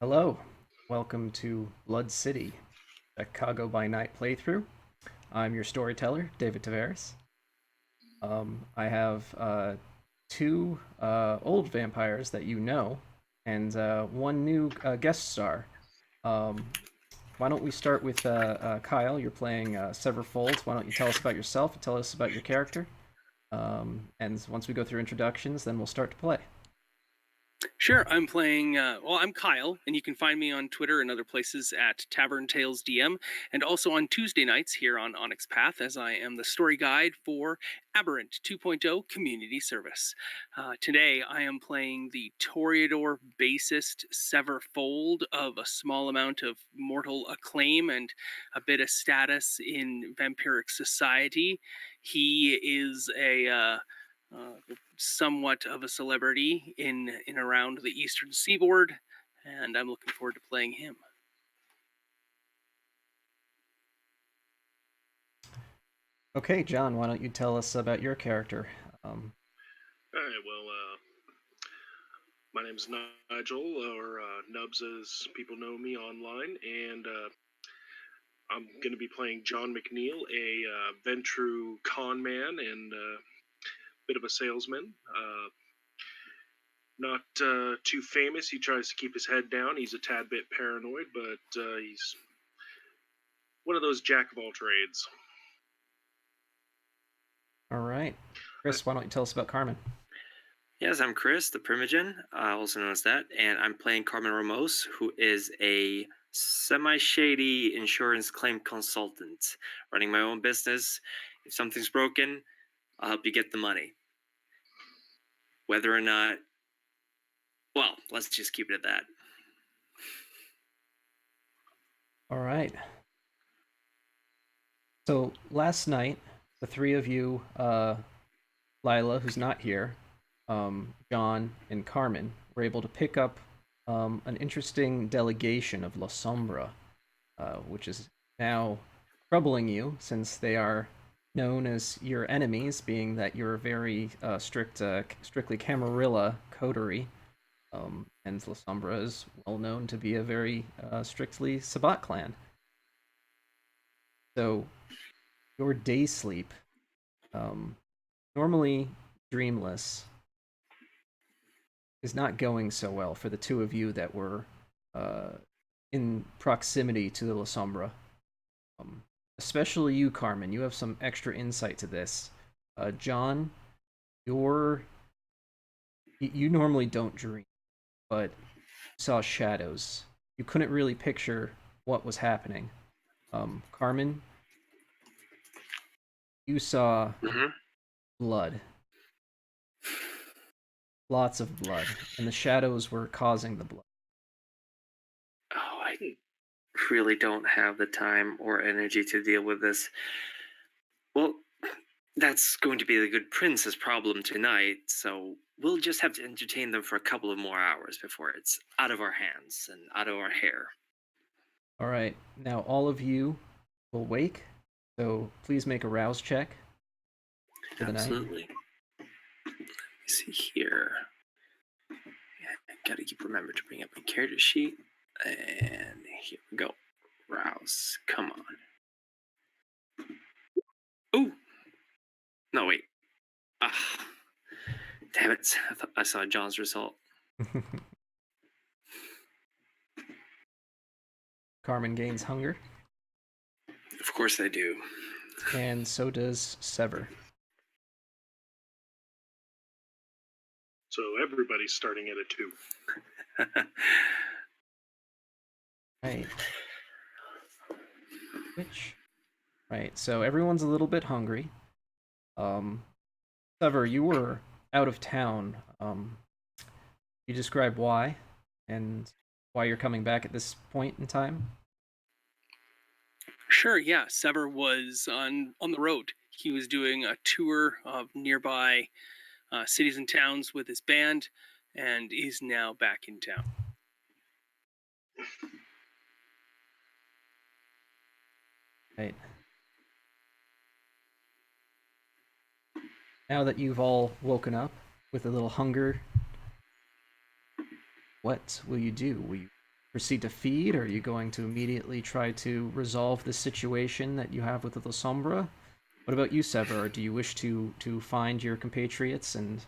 Hello, welcome to Blood City, a Chicago by Night playthrough. I'm your storyteller, David Tavares. I have two old vampires that you know, and one new guest star. Why don't we start with Kyle? You're playing Sever Folds. Why don't you tell us about yourself and tell us about your character? And once we go through introductions, then we'll start to play. Sure, I'm playing, I'm Kyle, and you can find me on Twitter and other places at Tavern Tales DM, and also on Tuesday nights here on Onyx Path, as I am the story guide for Aberrant 2.0 Community Service. Today, I am playing the Toreador bassist Sever Fold of a small amount of mortal acclaim and a bit of status in vampiric society. He is a somewhat of a celebrity in around the eastern seaboard, and I'm looking forward to playing him. Okay, John, why don't you tell us about your character? All right, well, my name's Nigel, or Nubs as people know me online, and I'm going to be playing John McNeil, a Ventru con man and bit of a salesman. Not too famous. He tries to keep his head down. He's a tad bit paranoid, but he's one of those jack of all trades. All right. Chris, why don't you tell us about Carmen? Yes, I'm Chris, the Primogen, also known as that, and I'm playing Carmen Ramos, who is a semi-shady insurance claim consultant, running my own business. If something's broken, I'll help you get the money. Whether or not, well, let's just keep it at that. All right. So last night, the three of you, Lila, who's not here, John, and Carmen, were able to pick up an interesting delegation of La Sombra, which is now troubling you since they are known as your enemies, being that you're a very strictly Camarilla coterie, and La Sombra is well known to be a very strictly Sabbat clan. So your day sleep, normally dreamless, is not going so well for the two of you that were in proximity to the La Sombra. Especially you, Carmen. You have some extra insight to this. John, you normally don't dream, but you saw shadows you couldn't really picture what was happening. Carmen, you saw Hmm. blood, lots of blood, and the shadows were causing the blood. Oh, I really don't have the time or energy to deal with this. Well, that's going to be the good prince's problem tonight, so we'll just have to entertain them for a couple of more hours before it's out of our hands and out of our hair. All right, now all of you will wake, so please make a rouse check for the night. Absolutely. Let me see here. Yeah, I gotta keep remember to bring up my character sheet. And here we go. Rouse. Come on. Oh! No, wait. Ah. Damn it. I thought I saw John's result. Carmen gains hunger, Of course I do. and so does Sever. So everybody's starting at a 2. Right. Which? Right, so everyone's a little bit hungry. Sever, you were out of town. You describe why and why you're coming back at this point in time? Sure, yeah. Sever was on the road. He was doing a tour of nearby cities and towns with his band, and he's now back in town. Right. Now that you've all woken up with a little hunger, what will you do? Will you proceed to feed, or are you going to immediately try to resolve the situation that you have with the Sombra? What about you, Sever? Or do you wish to find your compatriots and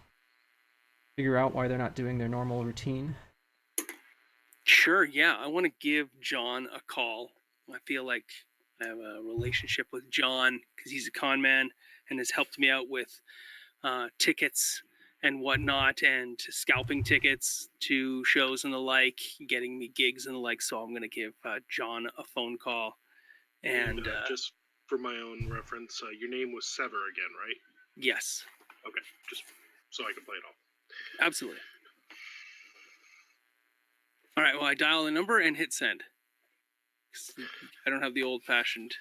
figure out why they're not doing their normal routine? Sure, yeah. I want to give John a call. I feel like I have a relationship with John because he's a con man and has helped me out with tickets and whatnot, and scalping tickets to shows and the like, getting me gigs and the like. So I'm going to give John a phone call. And just for my own reference, your name was Sever again, right? yes, Okay, just so I can play it all. absolutely. All right, well, I dial the number and hit send. I don't have the old-fashioned.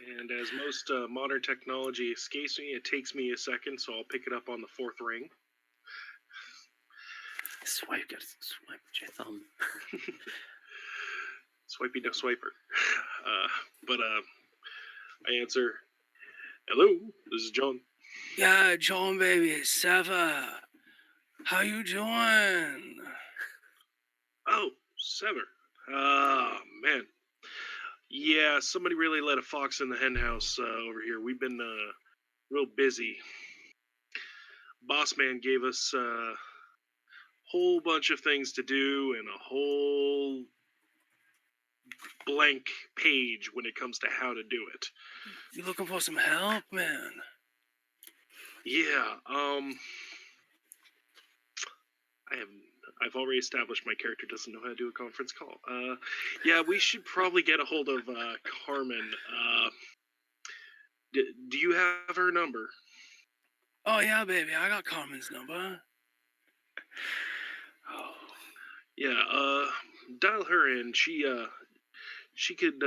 And as most modern technology escapes me, it takes me a second, so I'll pick it up on the 4th ring. Swipe, gotta swipe with your thumb. Swipey no swiper. But I answer, "Hello, this is John." Yeah, John, baby, it's Sever. How you doing? Oh, Sever. Oh, man. Yeah, somebody really let a fox in the hen house over here. We've been real busy. Boss man gave us a whole bunch of things to do and a whole blank page when it comes to how to do it. You looking for some help, man? Yeah, I've already established my character doesn't know how to do a conference call. Yeah, we should probably get a hold of Carmen. Do you have her number? Oh yeah, baby, I got Carmen's number. Oh, yeah. Dial her in. She could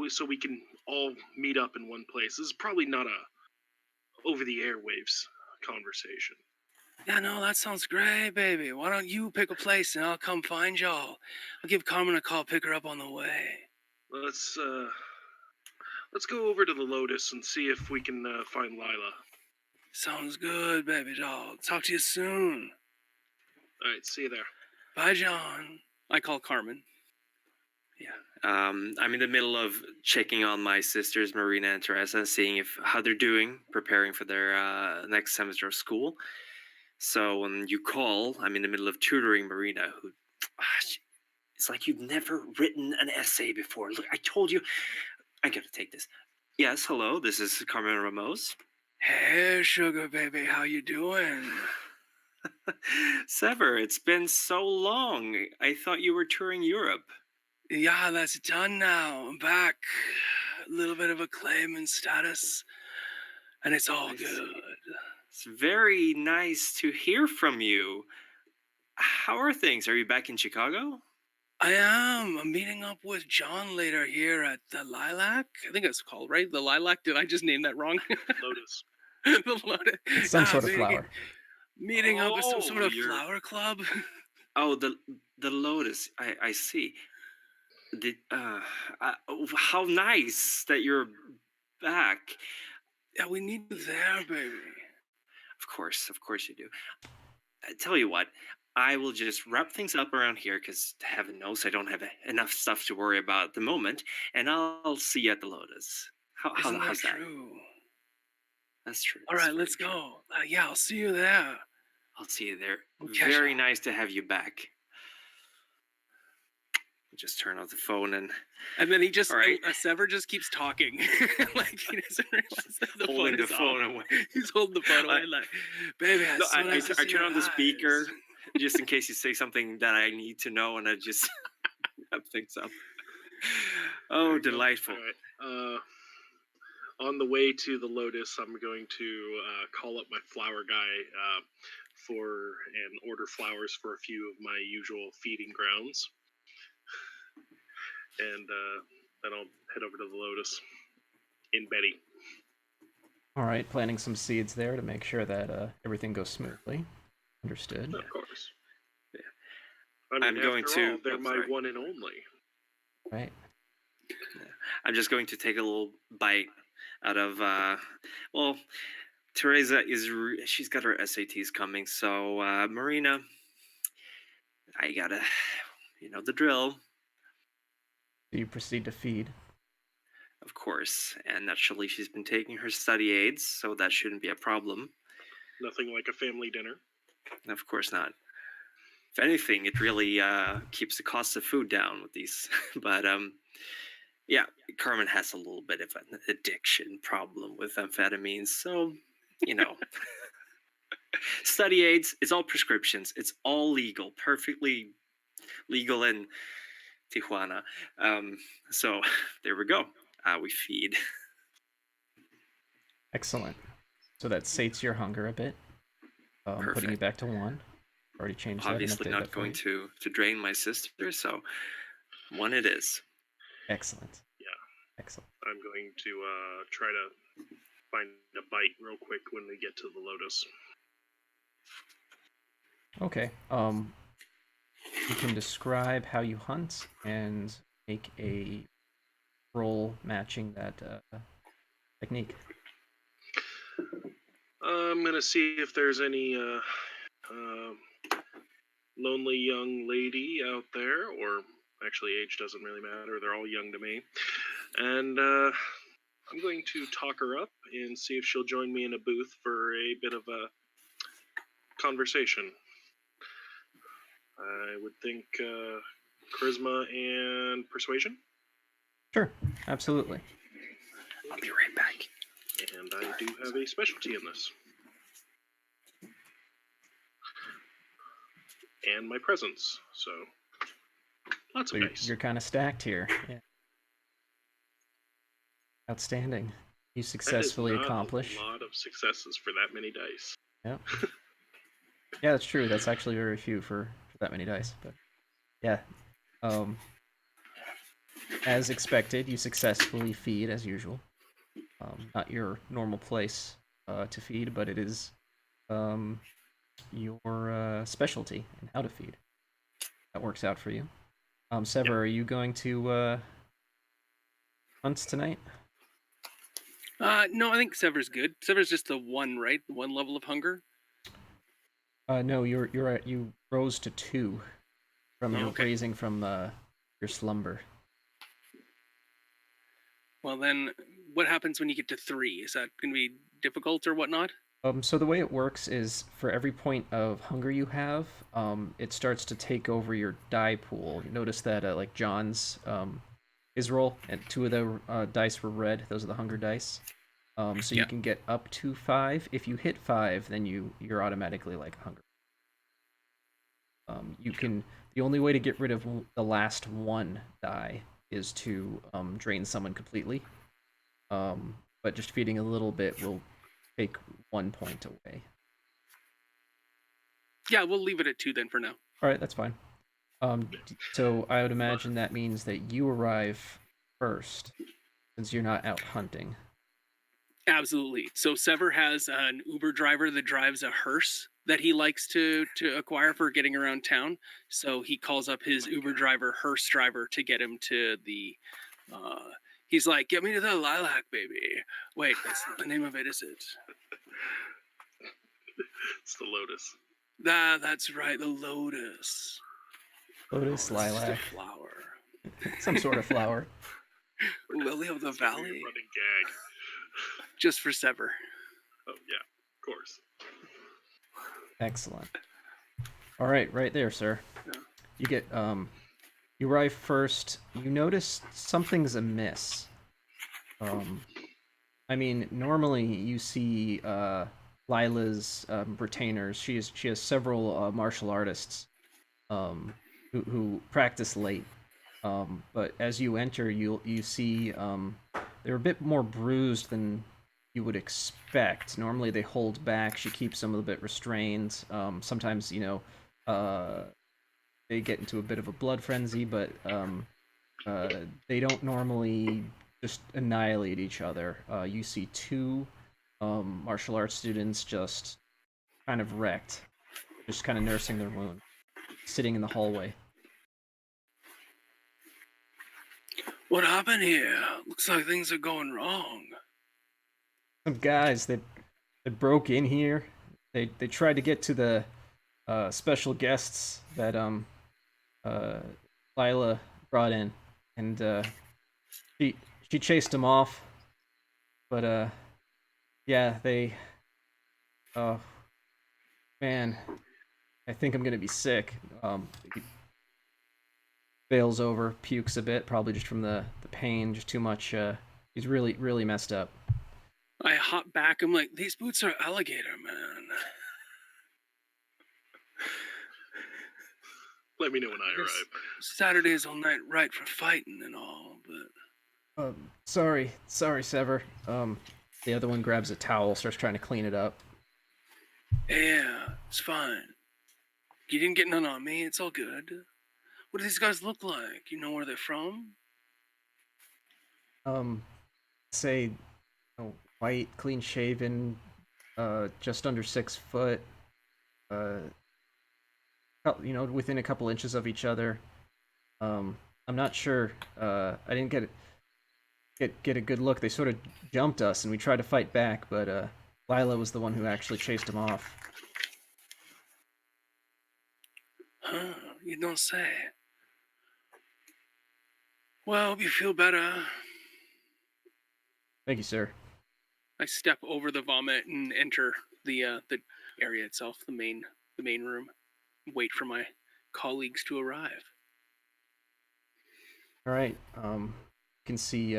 so we can all meet up in one place. This is probably not a over the airwaves conversation. Yeah, no, that sounds great, baby. Why don't you pick a place and I'll come find y'all? I'll give Carmen a call, pick her up on the way. Let's go over to the Lotus and see if we can find Lila. Sounds good, baby doll. Talk to you soon. All right, see you there. Bye, John. I call Carmen. Yeah. I'm in the middle of checking on my sisters, Marina and Teresa, seeing how they're doing, preparing for their next semester of school. So when you call, I'm in the middle of tutoring Marina, who it's like you've never written an essay before. Look, I told you. I gotta take this. Yes, hello. This is Carmen Ramos. Hey, sugar baby, how you doing? Sever, it's been so long. I thought you were touring Europe. Yeah, that's done now. I'm back. A little bit of acclaim and status, and it's all I good. see. It's very nice to hear from you. How are things? Are you back in Chicago? I am. I'm meeting up with John later here at the Lilac. I think it's called, right? The Lilac. Did I just name that wrong? Lotus. The Lotus. It's some sort of meeting, flower. meeting up with some sort Oh, of you're flower club. oh the Lotus. I see. Did how nice that you're back. Yeah, we need you there, baby. Of course you do. I tell you what, I will just wrap things up around here because heaven knows I don't have enough stuff to worry about at the moment, and I'll see you at the Lotus. Isn't that How's that? true? That's true. All That's right, let's very true. go. Yeah, I'll see you there. I'll see you there. We'll catch Very up. nice to have you back. Just turn off the phone and And then he just, all right, Sever just keeps talking. Like he doesn't realize that the holding phone the is phone off. away. He's holding the phone away like, baby, No, so nice to I see turn your on the speaker eyes. just in case you say something that I need to know, and I just wrap things up. Oh, There you go. delightful. All right. On the way to the Lotus, I'm going to call up my flower guy and order flowers for a few of my usual feeding grounds, and then I'll head over to the Lotus in Betty. All right, planting some seeds there to make sure that everything goes smoothly. Understood. Of course. Yeah. I mean, I'm going after to- all, they're oh, my sorry. one and only. Right. I'm just going to take a little bite out of well, Teresa she's got her SATs coming, so Marina, I gotta, you know the drill, Do you proceed to feed? of course, and naturally she's been taking her study aids, so that shouldn't be a problem. Nothing like a family dinner. Of course not. If anything, it really keeps the cost of food down with these. But yeah, Carmen has a little bit of an addiction problem with amphetamines, so you know. Study aids, it's all prescriptions. It's all legal, perfectly legal in Tijuana. So there we go. We feed. Excellent. So that sates your hunger a bit, putting you Perfect. back to 1. Already changed that and Obviously updated not that for going you. to drain my sister, so 1 it is. Excellent. Yeah. Excellent. I'm going to try to find a bite real quick when we get to the Lotus. Okay. You can describe how you hunt and make a roll matching that technique. I'm gonna see if there's any lonely young lady out there, or actually age doesn't really matter, they're all young to me. And I'm going to talk her up and see if she'll join me in a booth for a bit of a conversation. I would think charisma and persuasion. Sure, absolutely. I'll be right back. And I do have a specialty in this. And my presence, so lots So of dice. you're kind of stacked here. Yeah. Outstanding. You successfully that is not accomplish. a lot of successes for that many dice. Yep. Yeah, that's true. That's actually very few for that many dice. But yeah, as expected, you successfully feed as usual. Not your normal place to feed, but it is your specialty in how to feed. That works out for you. Sever, Yep. are you going to hunt tonight? No, I think Sever's good. Sever's just the 1, right? The 1 level of hunger. No, you rose to 2 from your Okay. raising from your slumber. Well, then, what happens when you get to 3? Is that going to be difficult or whatnot? So the way it works is for every point of hunger you have, it starts to take over your die pool. You notice that like John's his roll and 2 of the dice were red. Those are the hunger dice. So Yeah. you can get up to 5. If you hit 5, then you're automatically like hungry. You can. The only way to get rid of the last one die is to drain someone completely. But just feeding a little bit will take 1 point away. Yeah, we'll leave it at 2 then for now. All right, that's fine. So I would imagine that means that you arrive first, since you're not out hunting. Absolutely. So Sever has an Uber driver that drives a hearse that he likes to acquire for getting around town. So he calls up his Uber driver, hearse driver, to get him to the. He's like, "Get me to the Lilac, baby." Wait, that's not the name of it, is it? It's the Lotus. That's right, the Lotus. Lotus, Oh, it's just a lilac, flower. some sort of flower. Lily of the It's a weird Valley. running gag. Just for Sever. Oh yeah, of course. Excellent. All right, right there, sir. Yeah. You get you arrive first. You notice something's amiss. I mean, normally you see Lila's retainers. She has several martial artists who practice late. But as you enter, you see they're a bit more bruised than you would expect. Normally they hold back. She keeps them a little bit restrained. Sometimes they get into a bit of a blood frenzy, but they don't normally just annihilate each other. You see two martial arts students just kind of wrecked, just kind of nursing their wound, sitting in the hallway. What happened here? Looks like things are going wrong. Some guys that broke in here. They tried to get to the special guests that Lila brought in, and she chased them off. But yeah, they. Oh man, I think I'm gonna be sick. He fails over, pukes a bit, probably just from the pain, just too much. He's really messed up. I hop back. I'm like, these boots are alligator, man. Let me know when I arrive. Saturday's all night right for fighting and all, but Sorry, Sever. The other one grabs a towel, starts trying to clean it up. yeah, it's fine. You didn't get none on me. It's all good. What do these guys look like? You know where they're from? Say, white, clean shaven, just under 6 foot. Within a couple inches of each other. I'm not sure. I didn't get a good look. They sort of jumped us, and we tried to fight back, but Lila was the one who actually chased him off. Huh? You don't say. Well, hope you feel better. Thank you, sir. I step over the vomit and enter the area itself, the main room. Wait for my colleagues to arrive. All right. You can see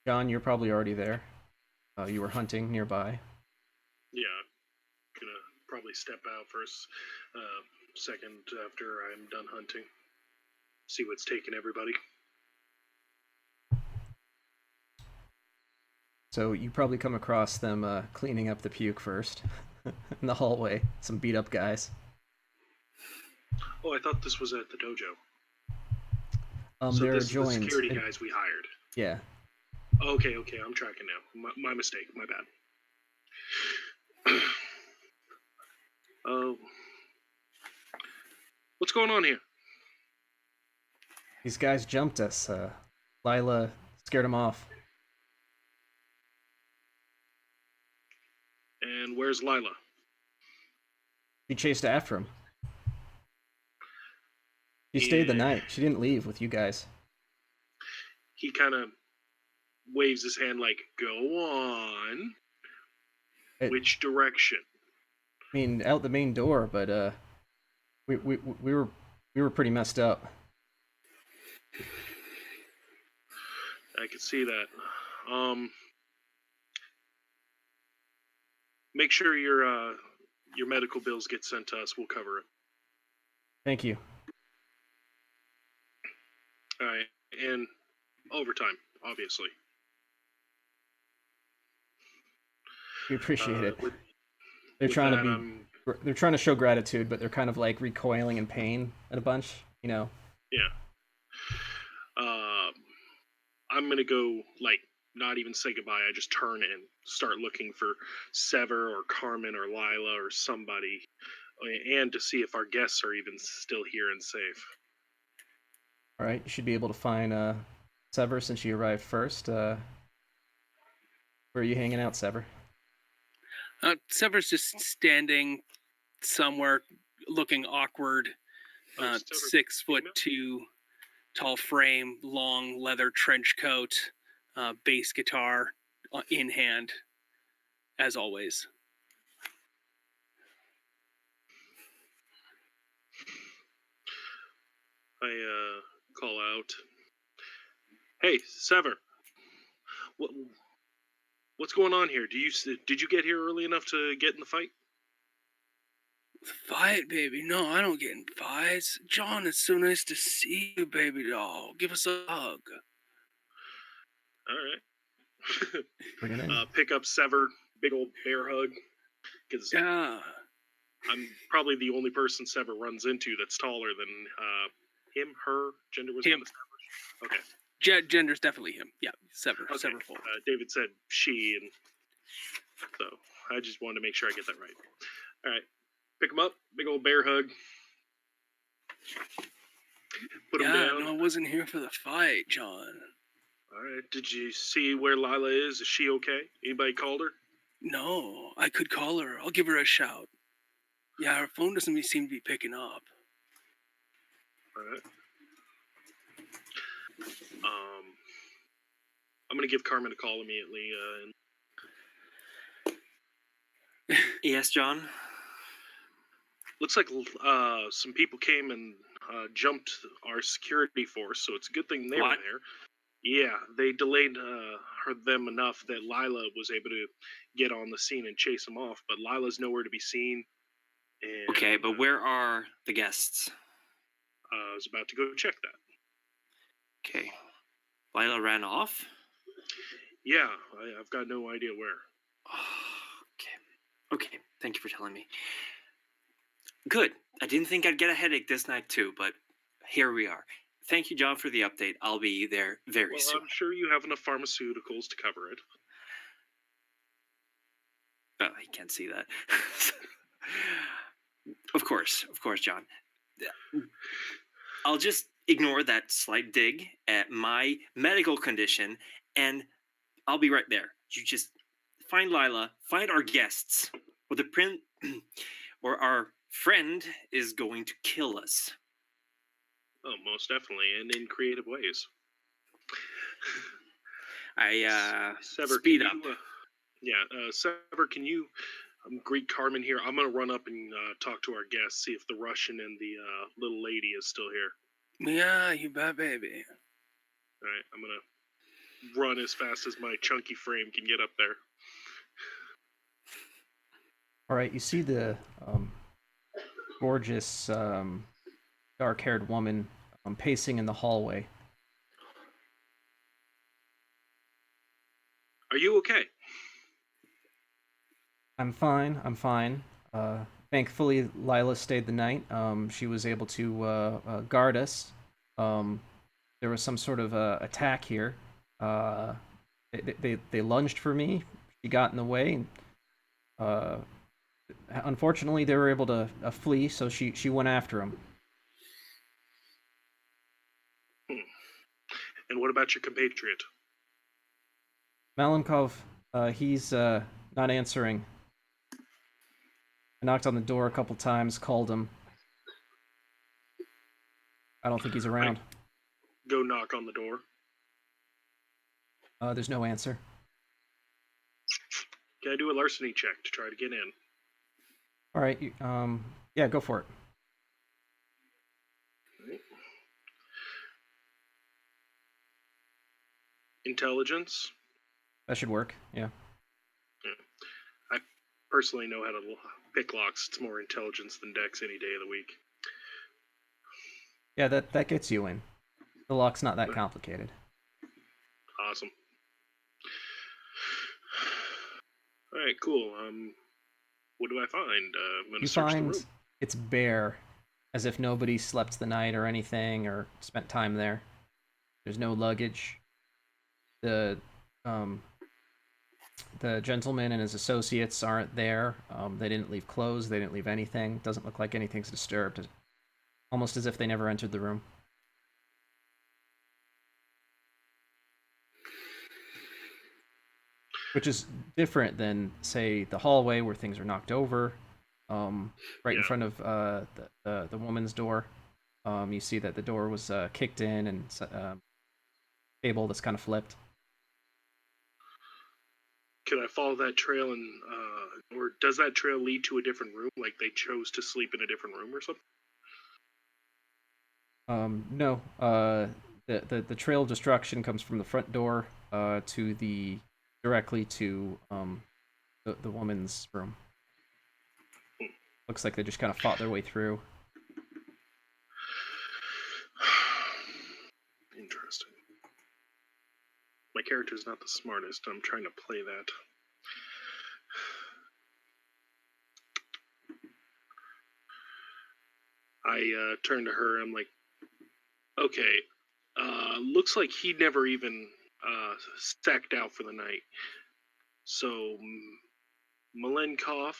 John. You're probably already there. You were hunting nearby. Yeah, gonna probably step out for a second after I'm done hunting. See what's taking everybody. So you probably come across them cleaning up the puke first in the hallway. Some beat up guys. Oh, I thought this was at the dojo. So they're this joined. is the security guys we hired. Yeah. Okay, I'm tracking now. My mistake, my bad. What's going on here? These guys jumped us. Lila scared them off. And where's Lila? She chased after him. She stayed the night. She didn't leave with you guys. He kind of waves his hand like, go on. Which direction? I mean, out the main door, but we were pretty messed up. I could see that. Make sure your medical bills get sent to us. We'll cover it. Thank you. All right, and overtime, obviously. We appreciate it. With They're trying that, to they're trying to show gratitude, but they're kind of like recoiling in pain at a bunch, you know. yeah. I'm gonna go like not even say goodbye. I just turn and start looking for Sever or Carmen or Lila or somebody, and to see if our guests are even still here and safe. All right, you should be able to find Sever since you arrived first. Where are you hanging out, Sever? Sever's just standing somewhere, looking awkward. Sever, 6'2" tall frame, long leather trench coat, bass guitar in hand, as always. I call out, "Hey, Sever, what, what's going on here? Did you get here early enough to get in the fight?" Fight, baby. No, I don't get in fights. John, it's so nice to see you, baby doll. Give us a hug. All right. Bring it in. Pick up Sever, big old bear hug, because Yeah. I'm probably the only person Sever runs into that's taller than him, her, gender was Him. Okay. Gender's definitely him. Yeah, Sever. Okay. Sever full. David said she, and so I just wanted to make sure I get that right. All right. Pick him up, big old bear hug. Put him down. No, I wasn't here for the fight, John. All right. Did you see where Lila is? Is she okay? Anybody called her? No, I could call her. I'll give her a shout. Yeah, her phone doesn't seem to be picking up. All right. I'm gonna give Carmen a call immediately. Yes, John. Looks like some people came and jumped our security force, so it's a good thing they were there. Yeah, they delayed them enough that Lila was able to get on the scene and chase them off, but Lila's nowhere to be seen. And, Okay, but where are the guests? I was about to go check that. Okay. Lila ran off? Yeah, I've got no idea where. Okay, thank you for telling me. Good. I didn't think I'd get a headache this night too, but here we are. Thank you, John, for the update. I'll be there very soon. I'm sure you have enough pharmaceuticals to cover it. Oh, I can't see that. Of course, John. I'll just ignore that slight dig at my medical condition, and I'll be right there. You just find Lila, find our guests, or or our friend is going to kill us. Oh, most definitely, and in creative ways. Sever, speed up. Sever, can you greet Carmen here? I'm gonna run up and talk to our guests, see if the Russian and the little lady is still here. Yeah, you bet, baby. All right, I'm gonna run as fast as my chunky frame can get up there. All right, you see the gorgeous dark-haired woman pacing in the hallway. Are you okay? I'm fine. Thankfully, Lila stayed the night. She was able to guard us. There was some sort of attack here. They lunged for me. She got in the way. Unfortunately, they were able to flee, so she went after him. And what about your compatriot? Malenkov, he's not answering. I knocked on the door a couple times, called him. I don't think he's around. Go knock on the door. There's no answer. Can I do a larceny check to try to get in? All right, yeah, go for it. Intelligence? That should work, yeah. I personally know how to pick locks. It's more intelligence than dex any day of the week. Yeah, that gets you in. The lock's not that complicated. Awesome. All right, cool. What do I find? I'm gonna You search the find room. it's bare, as if nobody slept the night or anything or spent time there. There's no luggage. The um, the gentleman and his associates aren't there. They didn't leave clothes. They didn't leave anything. Doesn't look like anything's disturbed. Almost as if they never entered the room. Which is different than, say, the hallway where things are knocked over. Right in Yeah. front of the woman's door. You see that the door was kicked in and table that's kind of flipped. Could I follow that trail and, or does that trail lead to a different room? Like they chose to sleep in a different room or something? No. The trail of destruction comes from the front door to the directly to the woman's room. Looks like they just kind of fought their way through. Interesting. My character's not the smartest. I'm trying to play that. I turn to her. I'm like, okay, looks like he never even stacked out for the night. So, Malenkov,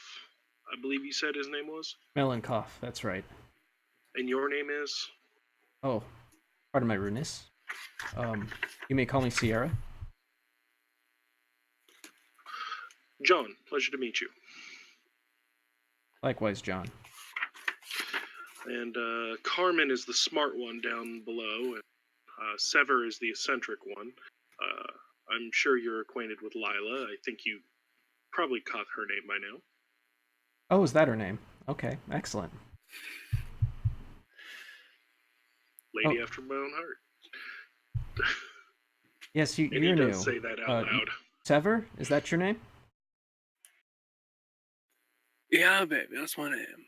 I believe you said his name was? Melankov, that's right. And your name is? Oh, pardon my rudeness. You may call me Sierra. John, pleasure to meet you. Likewise, John. And Carmen is the smart one down below, and Sever is the eccentric one. I'm sure you're acquainted with Lila. I think you probably caught her name by now. Oh, is that her name? Okay, excellent. Lady after my own heart. Yes, you're And he new. does say that out loud. Sever, is that your name? Yeah, baby, that's my name.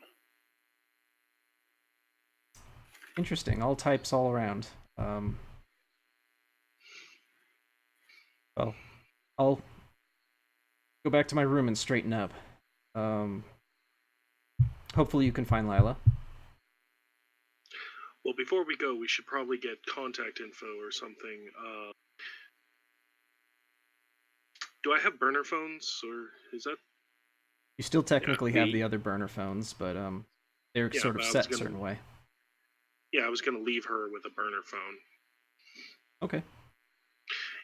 Interesting. All types, all around. Well, I'll go back to my room and straighten up. Hopefully you can find Lila. Well, before we go, we should probably get contact info or something. Do I have burner phones, or is that? You still technically have the other burner phones, but they're sort of set a certain way. Yeah, I was gonna leave her with a burner phone. Okay.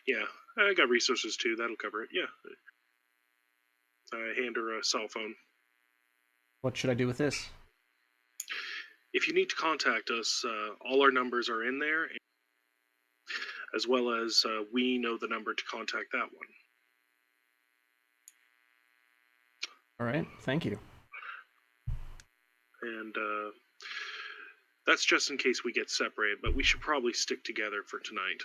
Yeah, I got resources too. That'll cover it. Yeah. I hand her a cell phone. What should I do with this? If you need to contact us, all our numbers are in there, as well as we know the number to contact that one. All right, thank you. And that's just in case we get separated, but we should probably stick together for tonight.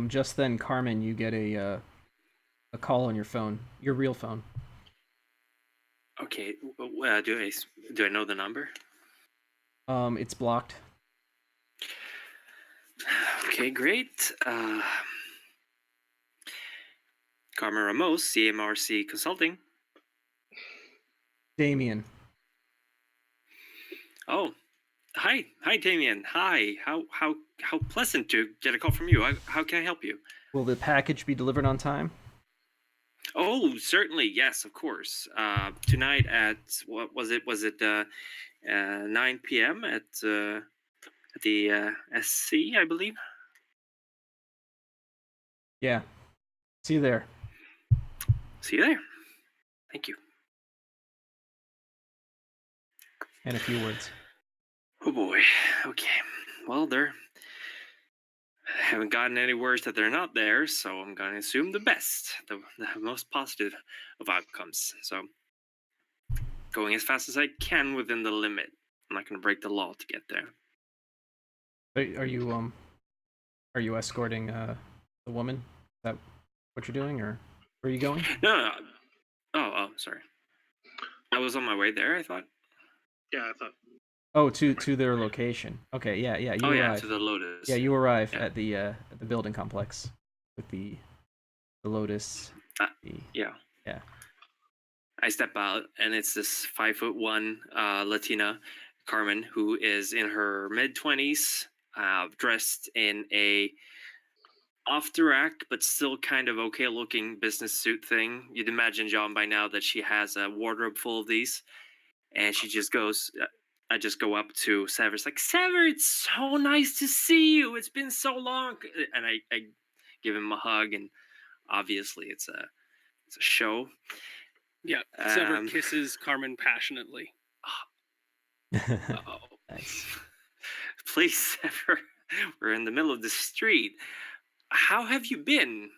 Just then, Carmen, you get a call on your phone, your real phone. Okay, do I know the number? It's blocked. Okay, great. Carmen Ramos, CMRC Consulting. Damien. Oh, hi, Damien. Hi, how pleasant to get a call from you. How can I help you? Will the package be delivered on time? Oh, certainly, yes, of course. Tonight at what was it? Was it 9 p.m. at the SC, I believe? Yeah. See you there. See you there. Thank you. And a few words. Oh boy. Okay. Well, haven't gotten any words that they're not there, so I'm gonna assume the best, the most positive of outcomes. So, going as fast as I can within the limit. I'm not gonna break the law to get there. Are you escorting the woman? Is that what you're doing, or where are you going? No. Oh, sorry. I was on my way there, I thought. Yeah, I thought. Oh, to their location. Okay, yeah, you Oh yeah, arrive. to the Lotus. Yeah, you arrive Yeah. at the building complex with the Lotus. Yeah. Yeah. I step out, and it's this 5'1" Latina, Carmen, who is in her mid-20s, dressed in a off the rack but still kind of okay looking business suit thing. You'd imagine, John, by now that she has a wardrobe full of these, and she just goes. I just go up to Sever. It's like, Sever, it's so nice to see you. It's been so long, and I give him a hug, and obviously it's a show. Yeah, Sever kisses Carmen passionately. Oh, Nice. please, Sever. We're in the middle of the street. How have you been?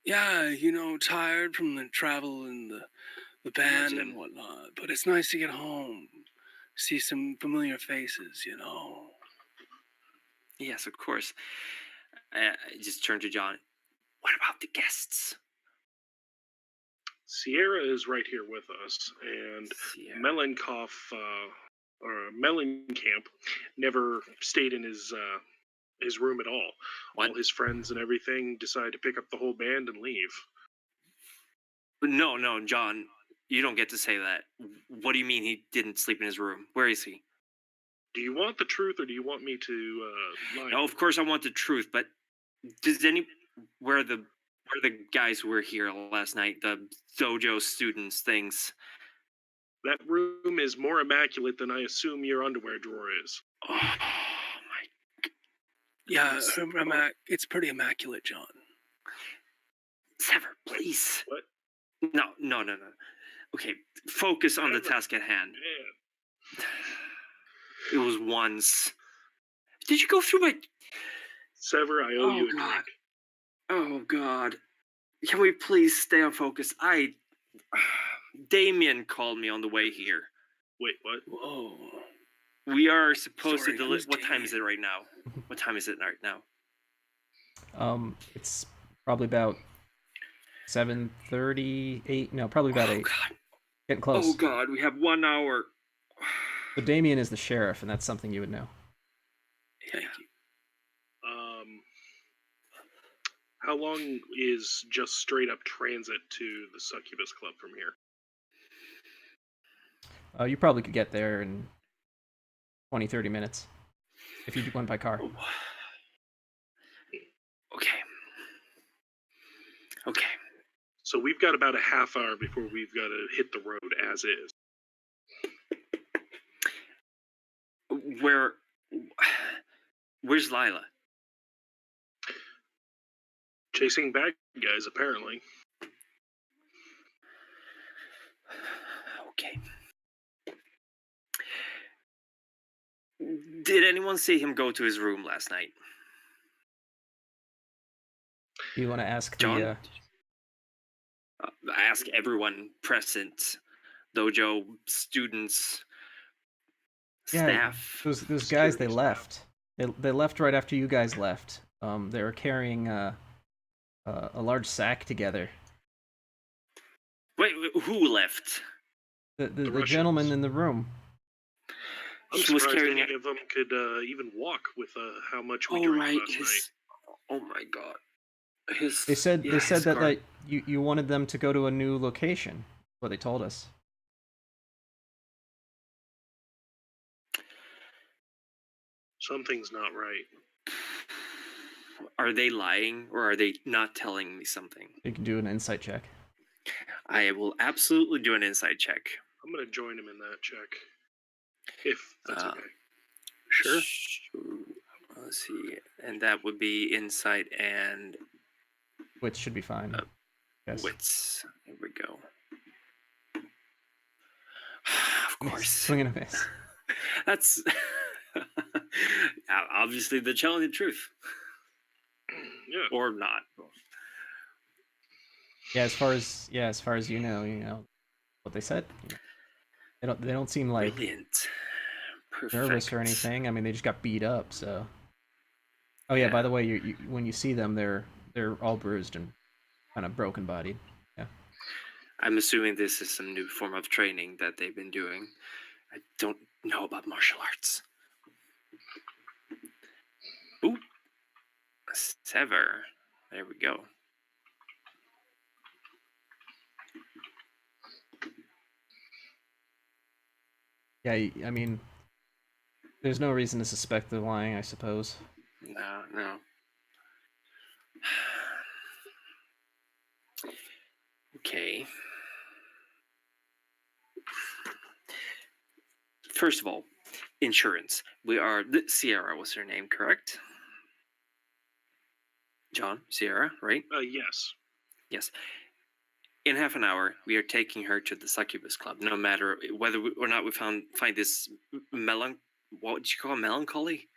Yeah, tired from the travel and the band and whatnot. But it's nice to get home, see some familiar faces. Yes, of course. I just turned to John. What about the guests? Sierra is right here with us, and Melanchoff, or Mellencamp, never stayed in his room at all. What? All his friends and everything decide to pick up the whole band and leave. No, John, you don't get to say that. What do you mean he didn't sleep in his room? Where is he? Do you want the truth, or do you want me to lie? No, of course I want the truth, but does where the guys who were here last night, the dojo students, things? That room is more immaculate than I assume your underwear drawer is. Oh my! Yeah, it's pretty immaculate, John. Sever, please. What? No. Okay, focus on the task at hand. Man. It was once. Did you go through my... Sever, I owe you a drink. Oh, God. Can we please stay on focus? Damien called me on the way here. Wait, what? Whoa. We are supposed to deliver... What Damien? time is it right now? What time is it right now? It's probably about 7:38. No, probably about 8. God. Getting close. Oh, God, we have 1 hour. So Damien is the sheriff, and that's something you would know. Thank you. How long is just straight up transit to the Succubus Club from here? You probably could get there in 20-30 minutes if you went by car. Okay. So we've got about a half hour before we've got to hit the road as is. Where's Lila? Chasing bad guys, apparently. Okay. Did anyone see him go to his room last night? Do you want to ask John? Ask everyone present. Dojo, students, staff. Those guys, they left. They left right after you guys left. They were carrying a large sack together. Wait, who left? The gentleman in the room. I'm surprised any of them could even walk with how much we drank last night. Oh my God. They said that you wanted them to go to a new location. What they told us. Something's not right. Are they lying, or are they not telling me something? You can do an insight check. I will absolutely do an insight check. I'm going to join him in that check. If that's okay. Sure. Let's see. And that would be insight and... Wits should be fine. Yes. Wits. Here we go. Of course. Swing and a miss. That's... obviously the challenging truth. Yeah. Or not. Yeah, as far as you know what they said. They don't seem like nervous or anything. I mean, they just got beat up. So. Oh yeah. By the way, you when you see them, they're all bruised and kind of broken bodied. Yeah. I'm assuming this is some new form of training that they've been doing. I don't know about martial arts. Ooh. Sever. There we go. Yeah, I mean, there's no reason to suspect they're lying, I suppose. No. Okay. First of all, insurance. We are Sierra was her name, correct? John, Sierra, right? Yes. Yes. In half an hour, we are taking her to the Succubus Club. No matter whether or not we find this what would you call it? Melancholy?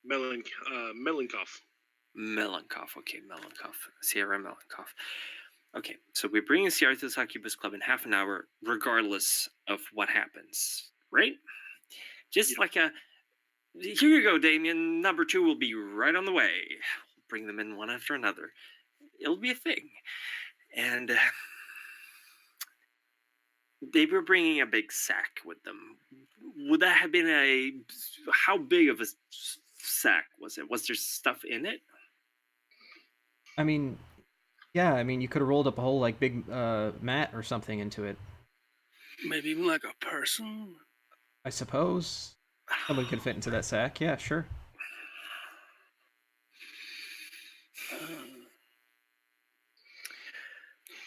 Melanchoth. Melanchoth. Okay, Melanchoth. Sierra Melanchoth. Okay, so we're bringing Sierra to the Succubus Club in half an hour, regardless of what happens, right? Just like a, here you go, Damien. Number 2 will be right on the way. Bring them in one after another. It'll be a thing. And they were bringing a big sack with them. Would that have been how big of a sack was it? Was there stuff in it? I mean, yeah, I mean, you could have rolled up a whole, like, big mat or something into it. Maybe even like a person? I suppose. Someone could fit into that sack, yeah, sure.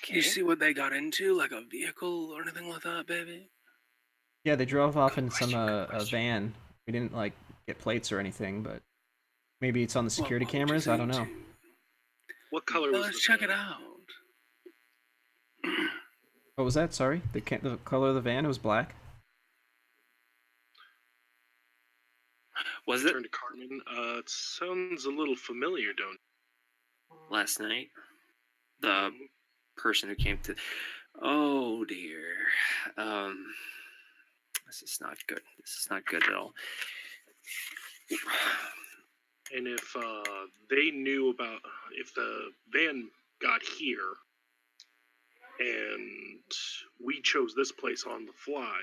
Can you see what they got into? Like a vehicle or anything like that, baby? Yeah, they drove off in some a van. We didn't, like, get plates or anything, but maybe it's on the security What would you cameras, I don't think, know. too? What color Well, was let's the check van? it out. What was that? Sorry? The color of the van? It was black? Was I it turned to Carmen. It sounds a little familiar, don't last night? The person who came to. Oh dear. This is not good. This is not good at all. And if they knew about, if the van got here and we chose this place on the fly,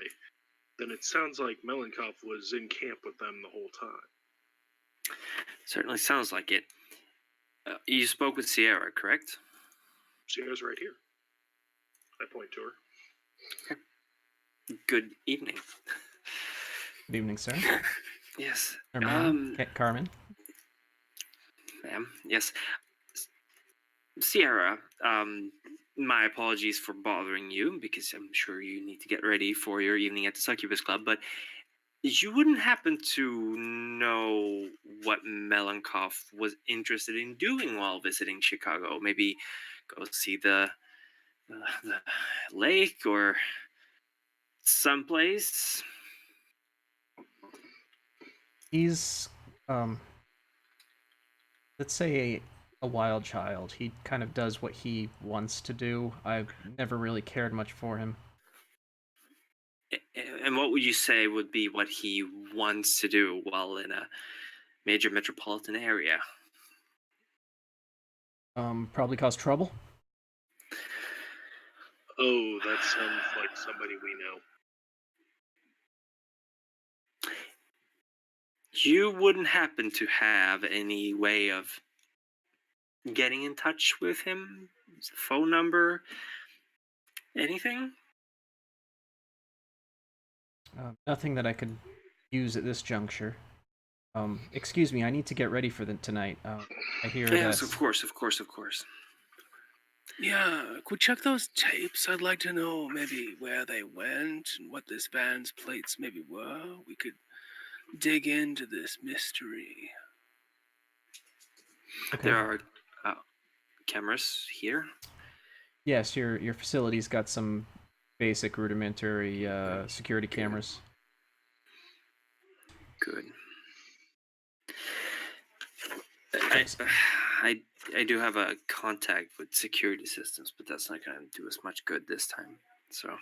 then it sounds like Melanchoth was in camp with them the whole time. Certainly sounds like it. You spoke with Sierra, correct? Sierra's right here. I point to her. Okay. Good evening. Good evening, sir. Yes. Or ma'am? Carmen? Ma'am, yes. Sierra, my apologies for bothering you, because I'm sure you need to get ready for your evening at the Succubus Club, but you wouldn't happen to know what Melanchoth was interested in doing while visiting Chicago? Maybe go see the lake or someplace? He's, let's say a wild child. He kind of does what he wants to do. I've never really cared much for him. And what would you say would be what he wants to do while in a major metropolitan area? Probably cause trouble. Oh, that sounds like somebody we know. You wouldn't happen to have any way of getting in touch with him? Phone number? Anything? Nothing that I could use at this juncture. Excuse me, I need to get ready for tonight. I hear Yes, that. of course. Yeah, could we check those tapes? I'd like to know maybe where they went and what this van's plates maybe were. We could dig into this mystery. Okay. There are cameras here. Yes, your facility's got some basic rudimentary security cameras. Good. I do have a contact with security systems, but that's not going to do us much good this time. So,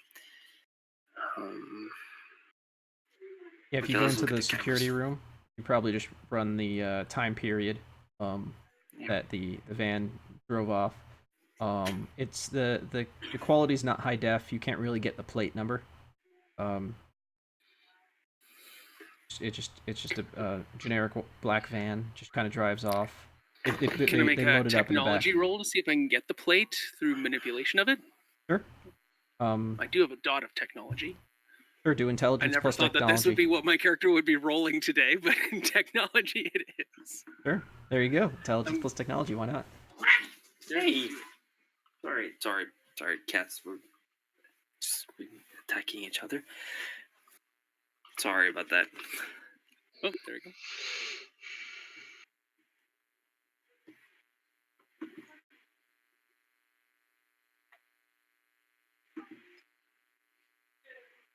yeah, if you go into the security room, you probably just run the time period that the van drove off. It's the quality's not high def. You can't really get the plate number. It's just a generic black van. Just kind of drives off. Can I make They a load it up in the back. technology roll to see if I can get the plate through manipulation of it? Sure. I do have a dot of technology. Sure. Do I intelligence never plus thought that technology. this would be what my character would be rolling today, but in technology it is. Sure. There you go. Intelligence plus technology. Why not? Hey! Sorry, cats were just attacking each other. Sorry about that. Oh, there we go.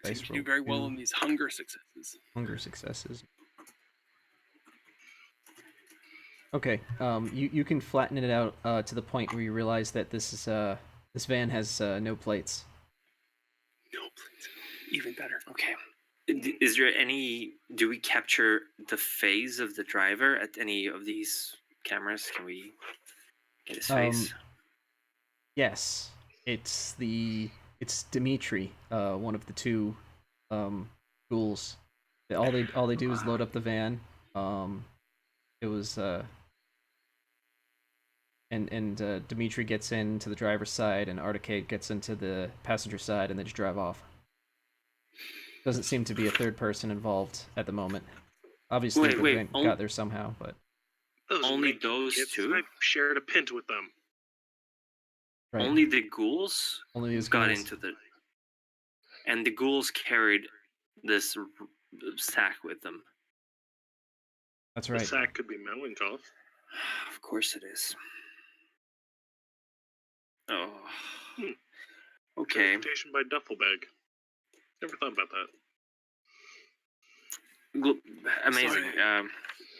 Seems to do very well in these hunger successes. Hunger successes. Okay. You can flatten it out to the point where you realize that this van has no plates. No, please. Even better. Okay. Is there any? Do we capture the face of the driver at any of these cameras? Can we get his face? Yes. It's Dimitri, one of the two ghouls. All they do is load up the van. It was and Dimitri gets into the driver's side, and Articade gets into the passenger side, and they just drive off. Doesn't seem to be a third person involved at the moment. Obviously, the van got there somehow, but only those two. I shared a pint with them. right. Only the ghouls Only these got ghouls. into and the ghouls carried this sack with them. That's right. The sack could be Melenkov. Of course it is. Oh. Okay. Transportation by duffel bag. Never thought about that. Amazing.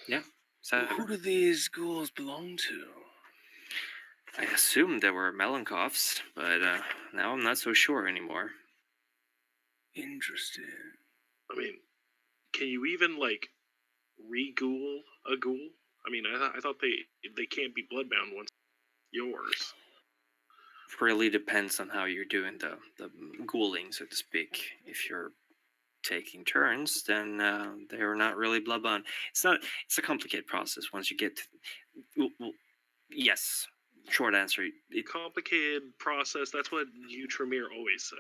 Yeah. So, who do these ghouls belong to? I assumed they were Melankovs, but now I'm not so sure anymore. Interesting. I mean, can you even re-ghoul a ghoul? I mean, I thought they can't be bloodbound once yours. Really depends on how you're doing the ghouling, so to speak. If you're taking turns, then they're not really bloodbound. It's a complicated process once you get to. Well, yes, short answer. Complicated process. That's what you Tremere always say.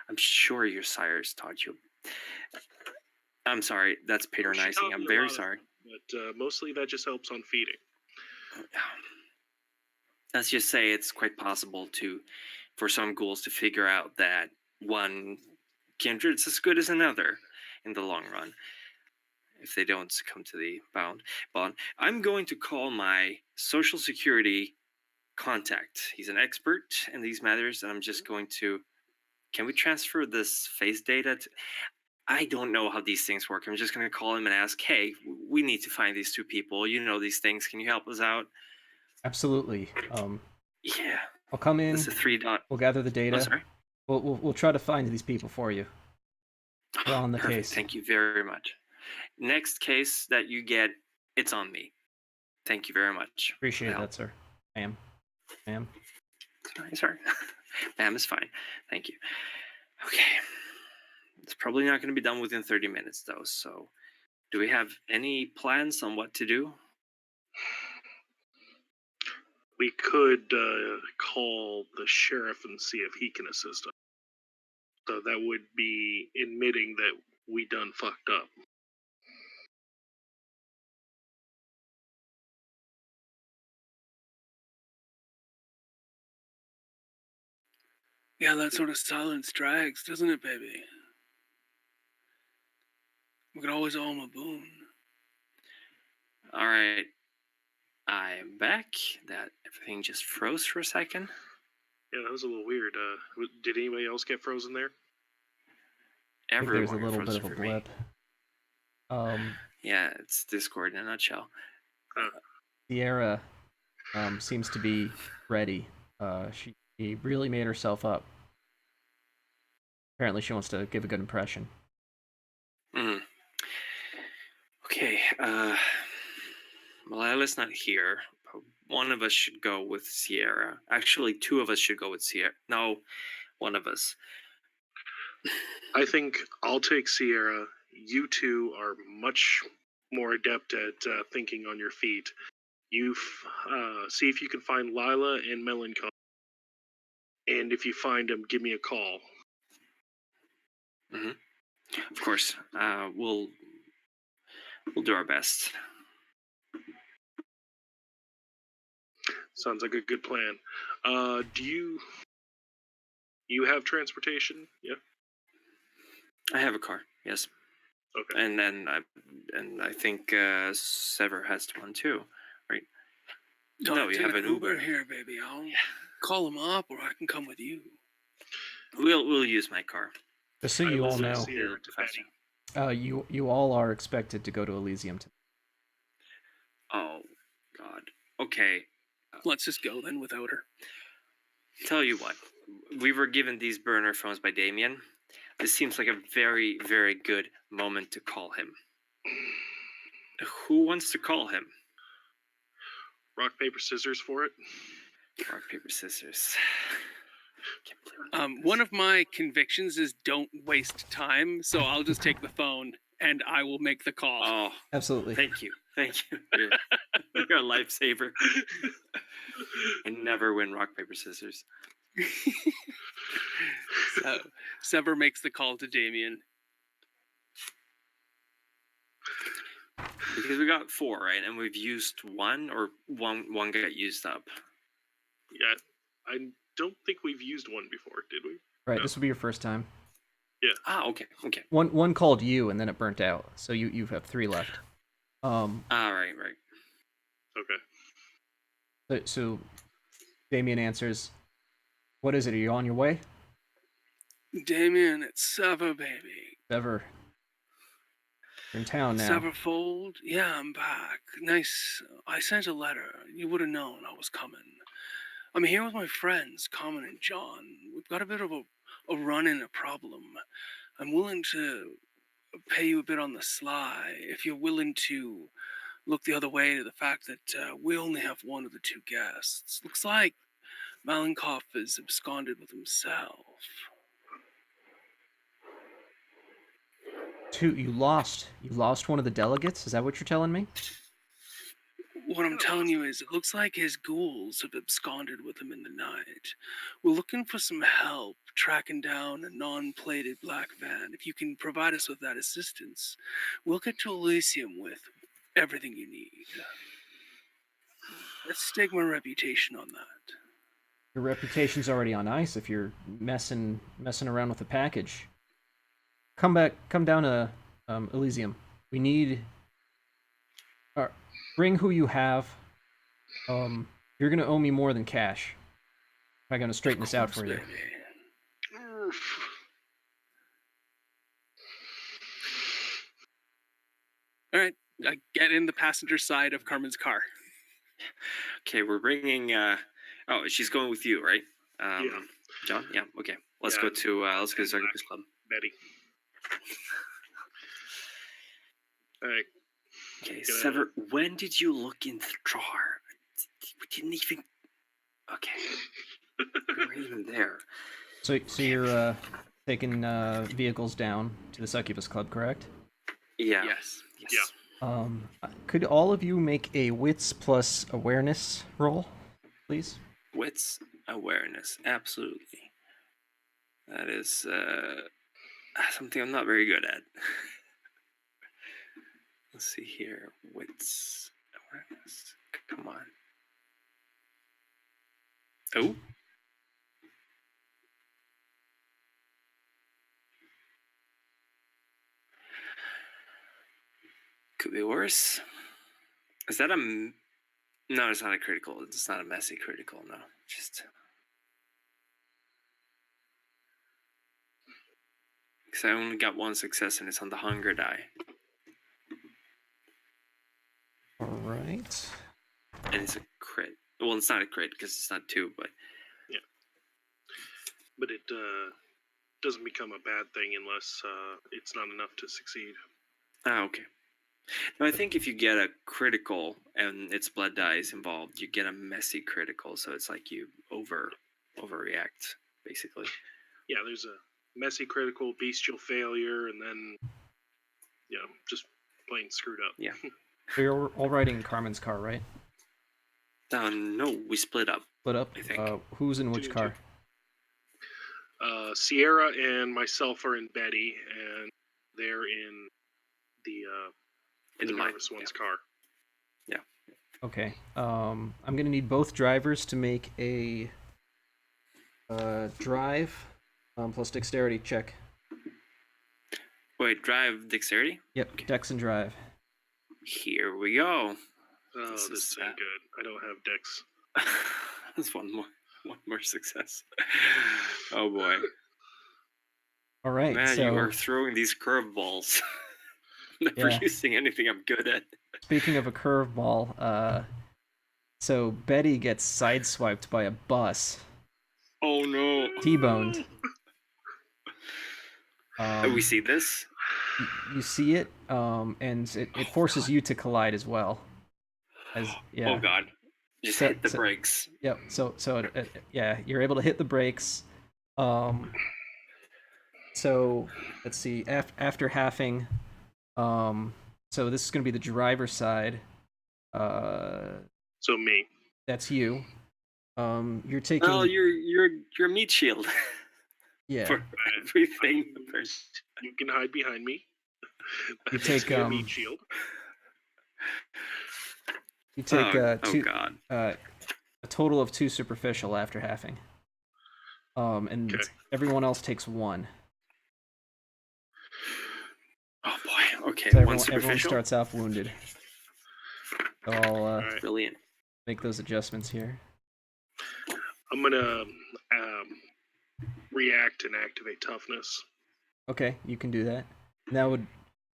I'm sure your sires taught you. I'm sorry, that's patronizing. I'm very sorry. But mostly that just helps on feeding. Let's just say it's quite possible for some ghouls to figure out that one kindred's as good as another in the long run, if they don't succumb to the bond. I'm going to call my social security contact. He's an expert in these matters, and I'm just going to. Can we transfer this face data to? I don't know how these things work. I'm just going to call him and ask, hey, we need to find these two people. You know these things. Can you help us out? Absolutely. Yeah. I'll come in. This is a 3-dot. We'll gather the data. Oh, sorry. We'll try to find these people for you. We're on the Perfect. case. Thank you very much. Next case that you get, it's on me. Thank you very much. Appreciate that, sir. Ma'am. Sorry. Ma'am is fine. Thank you. Okay. It's probably not going to be done within 30 minutes, though. So, do we have any plans on what to do? We could call the sheriff and see if he can assist us. So that would be admitting that we done fucked up. Yeah, that sort of silence drags, doesn't it, baby? We could always owe him a boon. All right. I am back. That everything just froze for a second. Yeah, that was a little weird. Did anybody else get frozen there? There's a little bit of a blip. Yeah, it's Discord in a nutshell. Sierra seems to be ready. She really made herself up. Apparently, she wants to give a good impression. Okay. Malala's not here. One of us should go with Sierra. Actually, two of us should go with Sierra. No, one of us. I think I'll take Sierra. you two are much more adept at thinking on your feet. You see if you can find Lila and Melancholy, and if you find them, give me a call. Of course, we'll do our best. Sounds like a good plan. Do you have transportation? Yeah. I have a car, yes, Okay. and then I think Sever has one too, right? No, you take have an Uber. here, baby. I'll call him up, or I can come with you. We'll use my car. Just so I you will all know, see her to Faster. Betty. you all are expected to go to Elysium tonight. Oh, God. Okay. Let's just go then without her. Tell you what, we were given these burner phones by Damien. This seems like a very, very good moment to call him. Who wants to call him? Rock, paper, scissors for it. Rock, paper, scissors. Can't believe I'm doing One this. of my convictions is don't waste time, so I'll just take the phone and I will make the call. Oh, Absolutely. thank you. You're a lifesaver. I never win rock, paper, scissors. So, Sever makes the call to Damien. Because we got 4, right? And we've used one, or one got used up. Yeah, I don't think we've used one before, did we? Right, No. this will be your first time. Okay. One called you, and then it burnt out, so you have 3 left. Right. Okay. So Damien answers, "What is it? Are you on your way?" Damien, it's Sever, baby. Sever, you're in town now. Severfold? Yeah, I'm back. Nice. I sent a letter. You would have known I was coming. I'm here with my friends, Carmen and John. We've got a bit of a run-in, a problem. I'm willing to pay you a bit on the sly if you're willing to look the other way to the fact that we only have one of the 2 guests. Looks like Malenkov is absconded with himself. You lost one of the delegates? Is that what you're telling me? What I'm telling you is, it looks like his ghouls have absconded with him in the night. We're looking for some help tracking down a non-plated black van. If you can provide us with that assistance, we'll get to Elysium with everything you need. Let's stake my reputation on that. Your reputation's already on ice if you're messing around with the package. Come down to Elysium. We need. Bring who you have. You're gonna owe me more than cash. I'm gonna straighten this out for you. All right, I get in the passenger side of Carmen's car. Okay, we're bringing. Oh, she's going with you, right? Yeah. John. Yeah. Okay. Let's Yeah. go to Circus Club. Betty. All right. Okay, Sever. When did you look in the drawer? We didn't even. Okay. We weren't even there. So you're taking vehicles down to the Succubus Club, correct? Yeah. Yes. Yeah. Could all of you make a wits plus awareness roll, please? Wits, awareness, absolutely. That is something I'm not very good at. Let's see here. Wits, awareness. Come on. Oh. Could be worse. Is that a... No, it's not a critical. It's not a messy critical, no. Just... Because I only got 1 success and it's on the hunger die. Alright. And it's a crit. Well, it's not a crit because it's not 2, but... Yeah. But it doesn't become a bad thing unless it's not enough to succeed. Ah, okay. No, I think if you get a critical and it's blood dice involved, you get a messy critical, so it's like you overreact, basically. Yeah, there's a messy critical, bestial failure, and then just plain screwed up. Yeah. So you're all riding in Carmen's car, right? No, we split up. Split up. I think. Who's in which Two and car? Sierra and myself are in Betty, and they're in the nervous one's car. Yeah. Okay. I'm gonna need both drivers to make a drive plus dexterity check. Wait, drive dexterity? Yep, Okay. dex and drive. Here we go. Oh, this ain't good. I don't have dex. That's one more success. Oh boy. All right. Man, so you are throwing these curveballs. Never using anything I'm good at. Speaking of a curveball, so Betty gets sideswiped by a bus. Oh no. T-boned. We see this? You see it, and it forces you to collide as well. Oh god. Just hit the brakes. Yep. So you're able to hit the brakes. So let's see. After halving, so this is going to be the driver's side. So me. That's you. You're taking. Oh, you're a meat shield. Yeah. For everything. You can hide behind me. You take a meat shield. You take two. Oh god. A total of 2 superficial after halving. And everyone else takes 1. Oh boy. Okay. So One superficial. everyone starts off wounded. So I'll Brilliant. Make those adjustments here. I'm gonna react and activate toughness. Okay, you can do that. And that would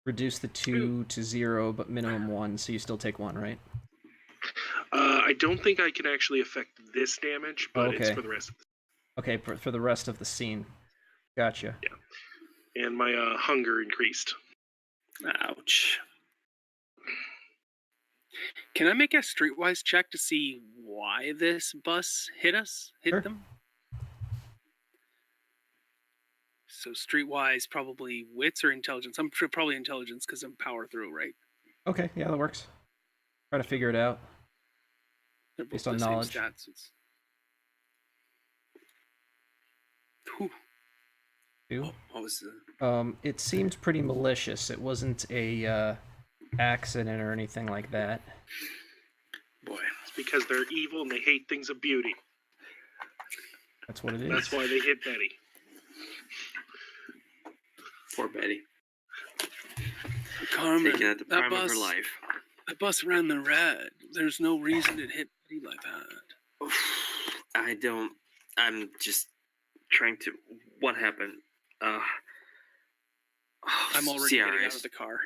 reduce the 2 to 0, but minimum 1, so you still take 1, right? I don't think I can actually affect this damage, but it's for the rest of the... Okay, for the rest of the scene. Gotcha. Yeah. And my hunger increased. Ouch. Can I make a streetwise check to see why this bus hit Sure. them? So streetwise, probably wits or intelligence. I'm sure probably intelligence because I'm power through, right? Okay, yeah, that works. Try to figure it out. They're both Based on the same knowledge. stats. Whew. 2. What was the... It seemed pretty malicious. It wasn't a accident or anything like that. Boy. It's because they're evil and they hate things of beauty. That's what it is. That's why they hit Betty. Poor Betty. Carmen, Taking at the prime of her life. That bus ran the red. There's no reason it hit Betty like that. I'm just trying to... What happened? I'm already getting out of the car.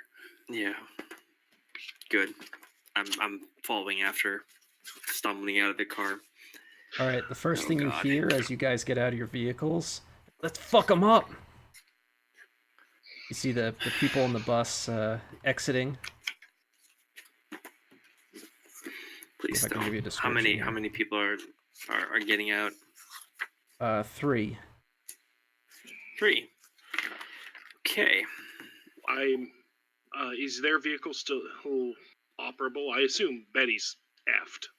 Yeah. Good. I'm following after, stumbling out of the car. All right, the first thing you hear as you guys get out of your vehicles, let's fuck them up. You see the people on the bus exiting. Please if I can give you a how description how many people are getting out? 3. 3. Okay. Is their vehicle still operable? I assume Betty's aft.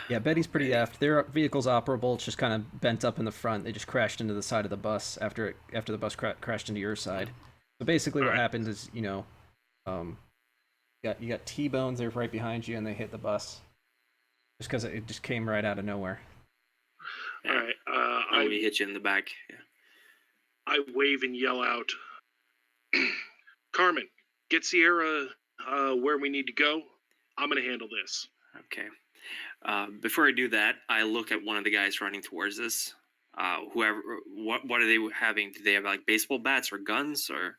Yeah, Betty's pretty aft. Their vehicle's operable. It's just kind of bent up in the front. They just crashed into the side of the bus after the bus crashed into your side. So basically, what happened is, you got T-bones. They're right behind you, and they hit the bus just because it just came right out of nowhere. Yeah. All right. We hit you in the back. Yeah. I wave and yell out, Carmen, get Sierra where we need to go. I'm gonna handle this. Okay. Before I do that, I look at one of the guys running towards us. Whoever, what are they having? Do they have like baseball bats or guns or?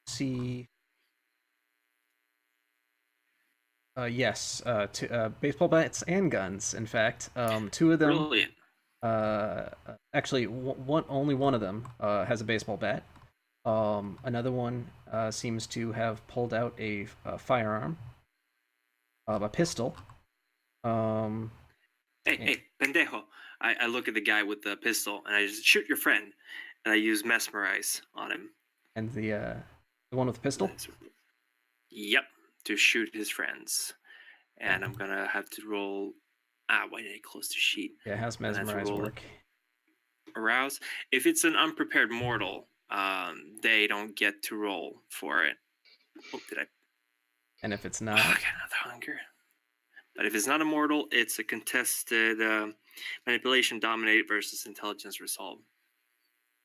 See. Yes. Baseball bats and guns. In fact, 2 of them. Brilliant. Actually, only one of them has a baseball bat. Another one seems to have pulled out a Hey, firearm, a pistol. Ben pendejo. I look at the guy with the pistol and I just shoot your friend, and I use mesmerize on him. And the one with the pistol? Yep, to shoot his friends. And I'm gonna have to roll. Why did I close the sheet? Yeah, how's I'm gonna have to mesmerize roll work? Arouse. If it's an unprepared mortal, they don't get to roll for it. Oh, did I? And if it's Oh, not, I got another hunger. But if it's not a mortal, it's a contested manipulation dominate versus intelligence resolve.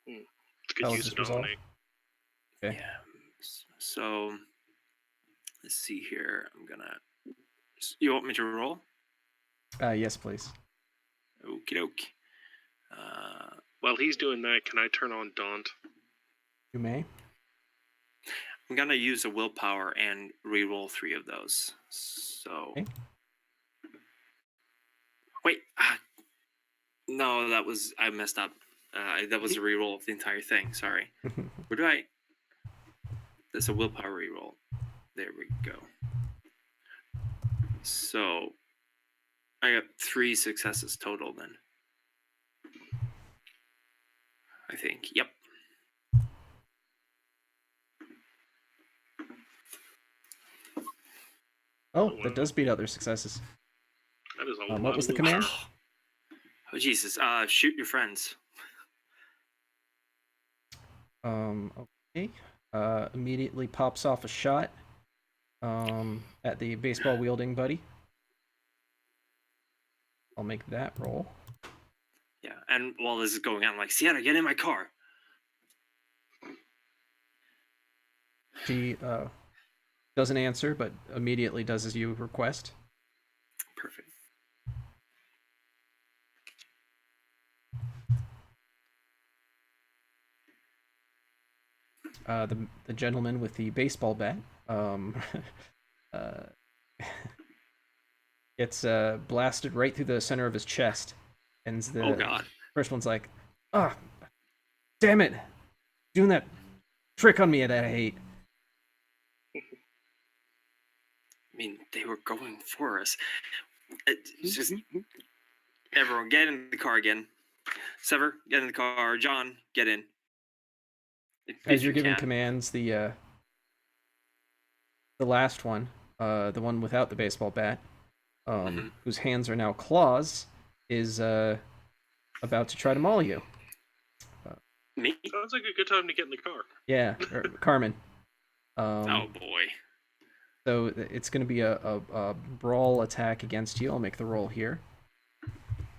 It's good use of dominate. Okay. Yeah. So let's see here. I'm gonna. You want me to roll? Yes, please. Okie doke. While he's doing that, can I turn on Daunt? You may. I'm gonna use a willpower and re-roll 3 of those. So. Okay. Wait. No, I messed up. That was a re-roll of the entire thing. Sorry. Where do I? That's a willpower re-roll. There we go. So I got 3 successes total then. I think. Yep. Oh, that does beat other successes. That is a lot. What was the command? Oh Jesus! Shoot your friends. Okay. Immediately pops off a shot. At the baseball wielding buddy. I'll make that roll. Yeah, and while this is going on, I'm like, Sienna, get in my car. She doesn't answer, but immediately does as you request. Perfect. The gentleman with the baseball bat gets blasted right through the center of his chest, and the Oh God! first one's like, "Ah, damn it, doing that trick on me that I hate." I mean, they were going for us. It's just everyone get in the car again. Sever, get in the car. John, get in. As you're giving commands, the last one, the one without the baseball bat, whose hands are now claws, is about to try to maul you. Me? Sounds like a good time to get in the car. Yeah, Carmen. Oh boy. So it's going to be a brawl attack against you. I'll make the roll here.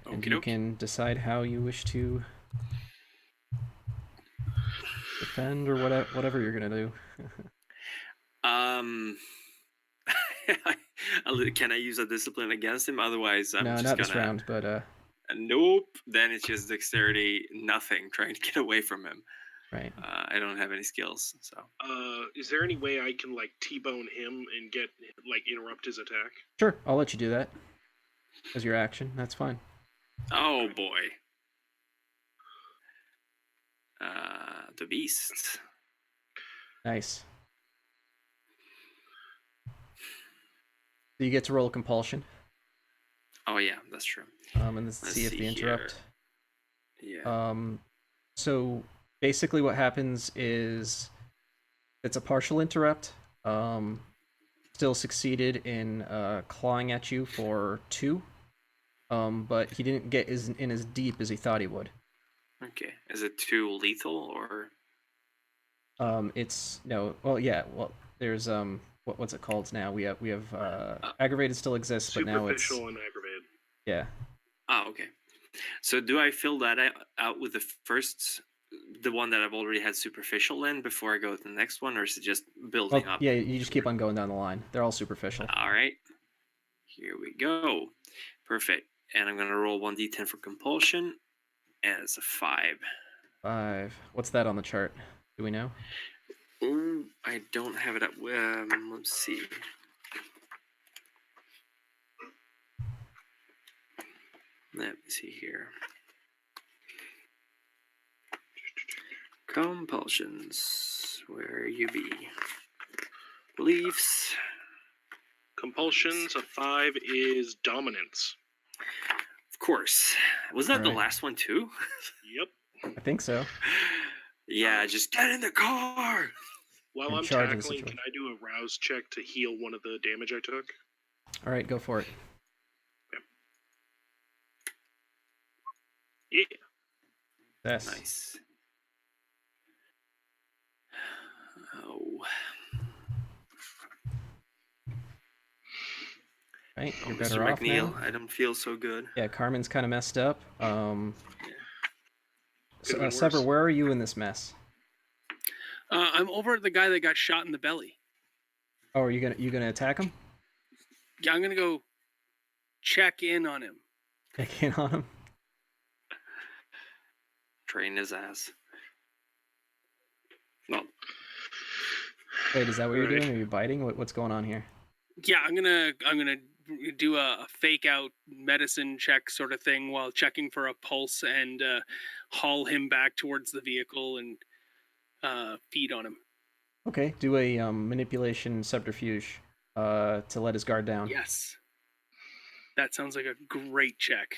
And you can decide how you wish to defend or whatever you're going to do. Can I use a discipline against him? Otherwise, I'm no, just not gonna... this round, but Nope. Then it's just dexterity, nothing, trying to get away from him. Right. I don't have any skills, so. Is there any way I can like T-bone him and get interrupt his attack? Sure, I'll let you do that as your action. That's fine. Oh boy. The beast. Nice. So you get to roll a compulsion. Oh yeah, that's true. And let's see if the interrupt. Here. Yeah. So basically what happens is it's a partial interrupt. Still succeeded in clawing at you for 2. But he didn't get in as deep as he thought he would. Okay. Is it too lethal or? It's no. Well, yeah. Well, there's what's it called now? We have aggravated still exists, but now it's superficial and aggravated. Yeah. Oh, okay. So do I fill that out with the one that I've already had superficial in before I go to the next one, or is it just building up? Yeah, you just keep on going down the line. They're all superficial. All right. Here we go. Perfect. And I'm gonna roll 1d10 for compulsion, and it's a 5. 5. What's that on the chart? Do we know? Ooh, I don't have it up. Let's see. Let me see here. Compulsions. Where you be? Beliefs. Compulsions, a 5 is dominance. Of course. Was that the Alright. last one too? Yep. I think so. Yeah, just get in the car. While In I'm charge of the tackling, can situation. I do a rouse check to heal one of the damage I took? All right, go for it. Yeah. Yes. Nice. Oh. Right, Oh, you're Mr. better off McNeil, now. I don't feel so good. Yeah, Carmen's kind of messed up. Could've been Sever, worse. where are you in this mess? I'm over at the guy that got shot in the belly. Oh, are you gonna attack him? Yeah, I'm gonna go check in on him. Check in on him. Train his ass. Well, Wait, is that what you're Alright. doing? Are you biting? What's going on here? Yeah, I'm gonna do a fake out medicine check sort of thing while checking for a pulse and haul him back towards the vehicle and feed on him. Okay, do a manipulation subterfuge to let his guard down. Yes, that sounds like a great check.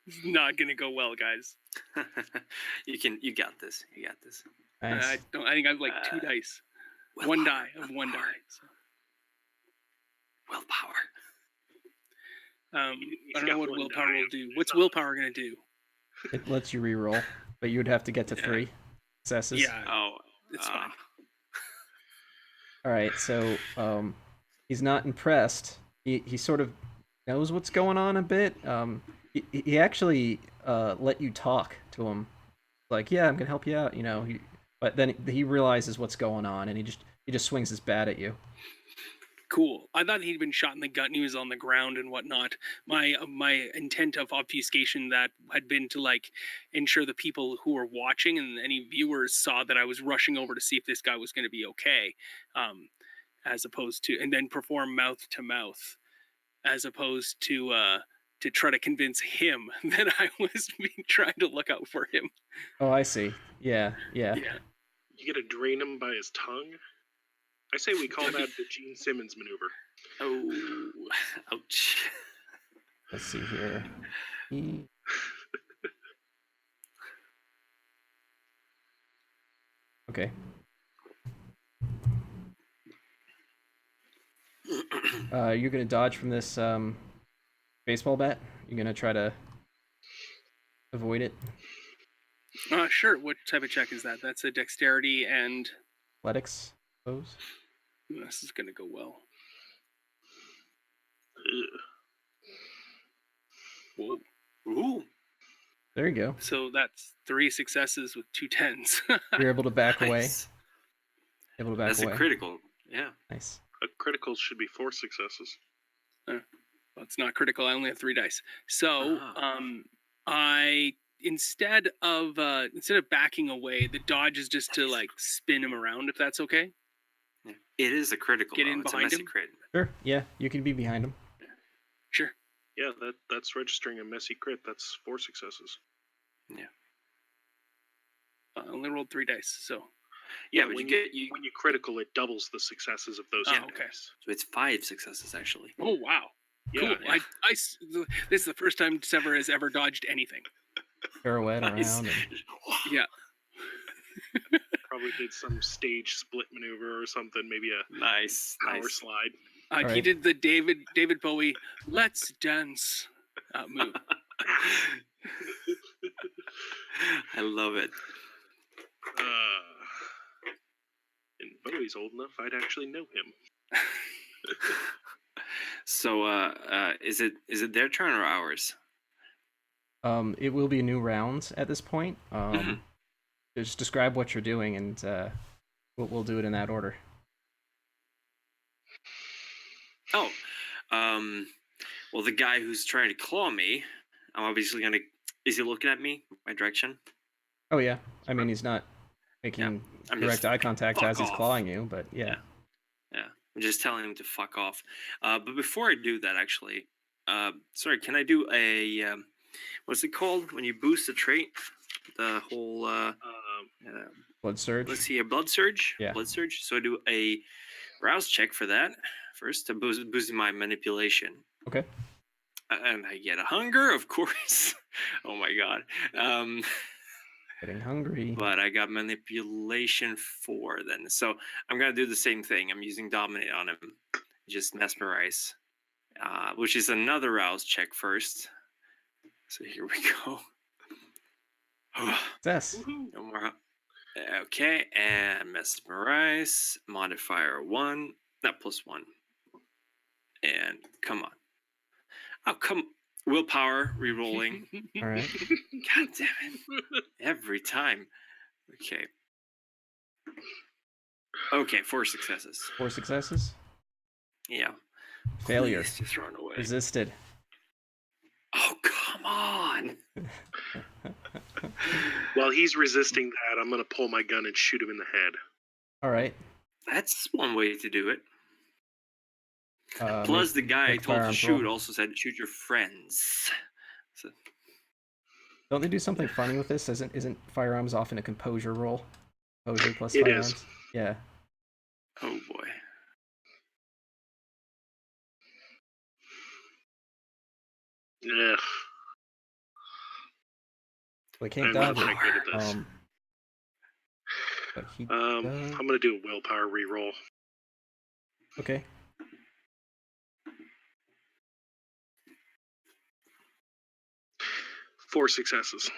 It's not gonna go well, guys. you got this. You got this. Nice. I think I have like 2 dice. One die of one die. So. Willpower. I don't know got what one willpower die. will do. It's What's not- willpower gonna do? It lets you re-roll, but you would have to get to Yeah. 3 successes. Yeah, Oh, it's fine. All right, so he's not impressed. He sort of knows what's going on a bit. He actually let you talk to him, like, yeah, I'm gonna help you out, you know. But then he realizes what's going on, and he just swings his bat at you. Cool. I thought he'd been shot in the gut and he was on the ground and whatnot. My intent of obfuscation that had been to like ensure the people who were watching and any viewers saw that I was rushing over to see if this guy was going to be okay, as opposed to and then perform mouth to mouth, as opposed to try to convince him that I was trying to look out for him. Oh, I see. Yeah. Yeah. You gotta drain him by his tongue? I say we call that the Gene Simmons maneuver. Oh, ouch. Let's see here. Okay. You're gonna dodge from this baseball bat? You're gonna try to avoid it? Sure. What type of check is that? That's a dexterity and Athletics, I suppose. this is gonna go well. Ugh. Whoa. Ooh. There you go. So that's 3 successes with 2 10s. You're able to back away. Nice. Able to back That's away. a critical. Yeah. Nice. A critical should be 4 successes. Well, it's not critical. I only have 3 dice. So I instead of backing away, the dodge is just to like spin him around, if that's okay. Yeah. It is a critical. Get though. in It's behind a messy him? crit. Sure. Yeah, you can be behind him. Sure. Yeah, that's registering a messy crit. That's 4 successes. I only rolled 3 dice, so Yeah, But but when you when you critical, it doubles the successes of those Oh, two okay. dice. so it's 5 successes actually. oh wow, Yeah, cool. This is the first time Sever has ever dodged anything. Pirouette Nice. around. And... Yeah. probably did some stage split maneuver or something. Maybe a Nice. power Nice. slide. He right. did the David Bowie "Let's Dance" move. I love it. And Bowie's old enough, I'd actually know him. So, is it their turn or ours? It will be new rounds at this point. Just describe what you're doing, and we'll do it in that order. Oh, well, the guy who's trying to claw me, I'm obviously gonna. Is he looking at me, my direction? Oh yeah. I mean, he's not making I'm direct just, eye contact fuck as he's off. clawing you, but yeah. Yeah, I'm just telling him to fuck off. But before I do that, actually, sorry, can I do a what's it called when you boost a trait? The whole Blood surge. let's see, a blood surge. Yeah. Blood surge. So I do a rouse check for that first to boosting my manipulation. Okay. And I get a hunger, of course. Oh my god. Getting hungry. But I got manipulation 4 then. So I'm gonna do the same thing. I'm using dominate on him. Just mesmerize. Which is another rouse check first. So here we go. Success. No more. Okay, and mesmerize. Modifier 1. Not +1. And come on. Oh, come. Willpower, re-rolling. All right. God damn it. Every time. Okay. Okay, 4 successes. 4 successes. Yeah. Failure. Please just run away. Resisted. Oh, come on. While he's resisting that, I'm going to pull my gun and shoot him in the head. All right. That's one way to do it. Plus, make- the guy I make told to firearms shoot roll. also said shoot your friends. So, Don't they do something funny with this? Isn't firearms often a composure roll? Composure plus It firearms. is. Yeah. oh boy. Yeah. Well, they can't I'm not dodge very good at it. this. But he. I'm going to do a willpower reroll. Okay. Four successes.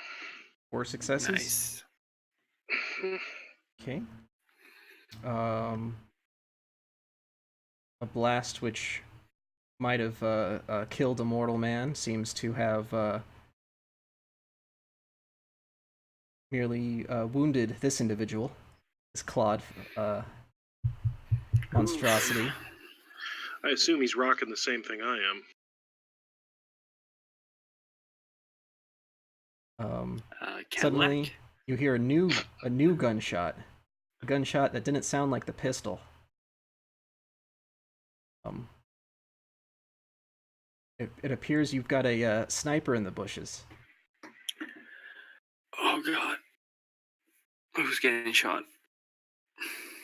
4 successes. Nice. Okay. A blast which might have killed a mortal man seems to have merely wounded this individual, this clawed monstrosity. I assume he's rocking the same thing I am. Suddenly, Cadillac. you hear a new gunshot, a gunshot that didn't sound like the pistol. It appears you've got a sniper in the bushes. Oh god. Who's getting shot?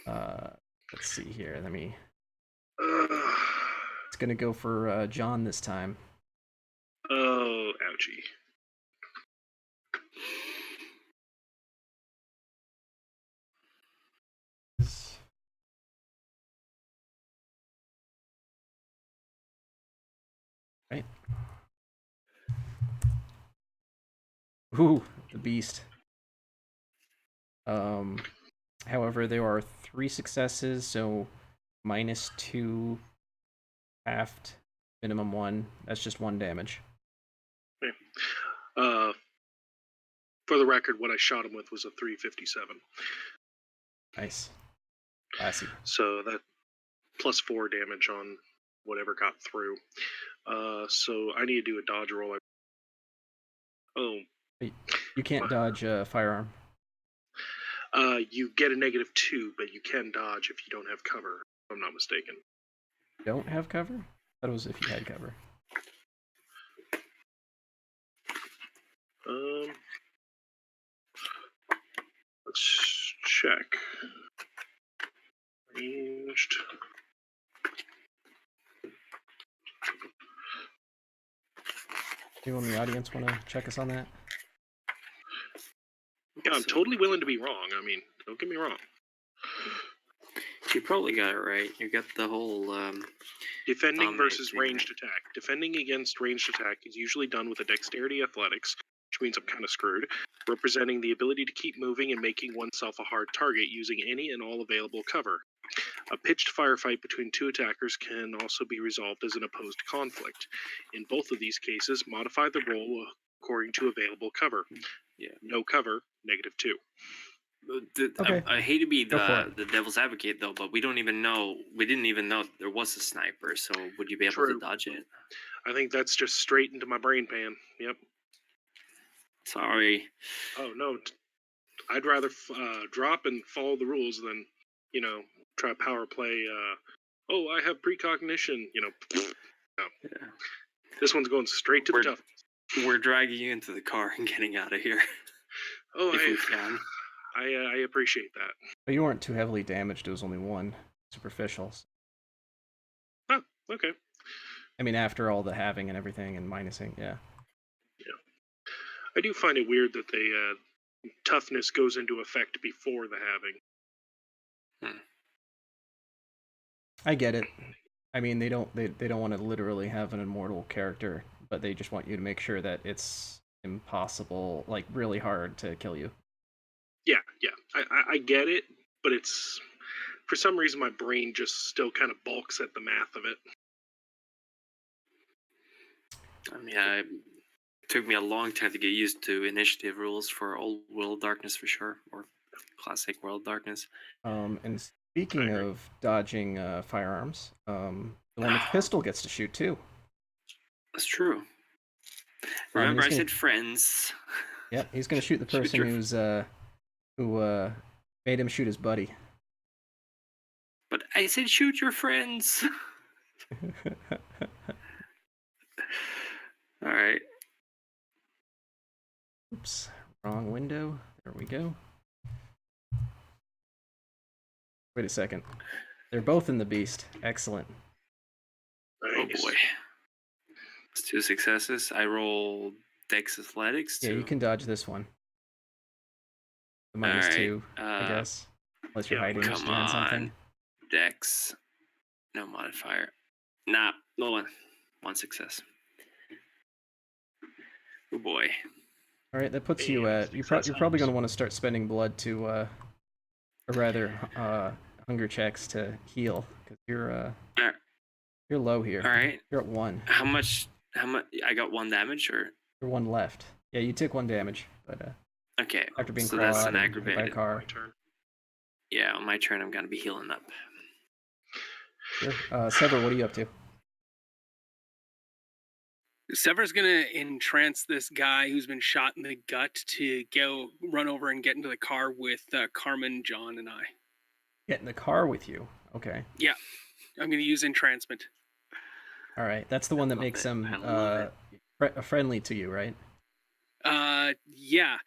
Let's see here. Let me. Uh, It's gonna go for John this time. oh, ouchie. Right. Ooh, the beast. However, there are 3 successes, so -2, halved, minimum 1. That's just 1 damage. Okay. For the record, what I shot him with was a 357. Nice. Classy. So that +4 damage on whatever got through. So I need to do a dodge roll. Oh. You can't dodge a firearm. You get a -2, but you can dodge if you don't have cover, if I'm not mistaken. Don't have cover? That was if you had cover. Let's check. Ranged. Anyone in the audience want to check us on that? Yeah, I'm totally willing to be wrong. I mean, don't get me wrong. You probably got it right. You got the whole Defending dominate versus thing ranged attack. Defending against ranged attack is usually done with a dexterity athletics, which means I'm kind of screwed, representing the ability to keep moving and making oneself a hard target using any and all available cover. A pitched firefight between 2 attackers can also be resolved as an opposed conflict. In both of these cases, modify the roll according to available cover. Yeah. No cover, -2. Okay. I hate to be Go for the devil's advocate though, but we didn't even know there was a sniper, so would you be able True. to dodge it? I think that's just straight into my brain pan. Yep. Sorry. Oh, no. I'd rather drop and follow the rules than, try power play. Oh, I have precognition. No. Yeah. This one's going straight to the tough. We're dragging you into the car and getting out of here. Oh, if we can. I appreciate that. But you weren't too heavily damaged. It was only 1 superficial. Okay. I mean, after all the halving and everything and minusing, yeah. I do find it weird that they toughness goes into effect before the halving. I get it. I mean, they don't want to literally have an immortal character, but they just want you to make sure that it's impossible, like really hard to kill you. Yeah, I get it, but it's for some reason my brain just still kind of balks at the math of it. I mean, it took me a long time to get used to initiative rules for Old World Darkness for sure, or Classic World Darkness. And speaking of dodging firearms, the one with the pistol gets to shoot too. That's true. Remember, I gonna, said friends. Yep, he's gonna shoot the Shoot person your who made him shoot his buddy. But I said shoot your friends. All right. Oops, wrong window. There we go. Wait a second. They're both in the beast. Excellent. Nice. Oh boy. It's 2 successes. I roll Dex Athletics too. Yeah, you can dodge this one. The -2, I guess. Unless you're hiding or stealing something. Dex. No modifier. Nah, no one. 1 success. Oh boy. All right, that puts you at. You're probably going to want to start spending blood to, or rather, hunger checks to heal because you're low here. All right. You're at 1. How much? I got 1 damage, or you're 1 left. Yeah, you took 1 damage, but okay. after being so that's clawed an and hit by a aggravated. car. Yeah, on my turn, I'm gonna be healing up. Sure. Sever, what are you up to? Sever's gonna entrance this guy who's been shot in the gut to go run over and get into the car with Carmen, John, and I. Get in the car with you. Okay. Yeah, I'm gonna use entrancement. All right, that's the one that makes them friendly to you, right? Yeah.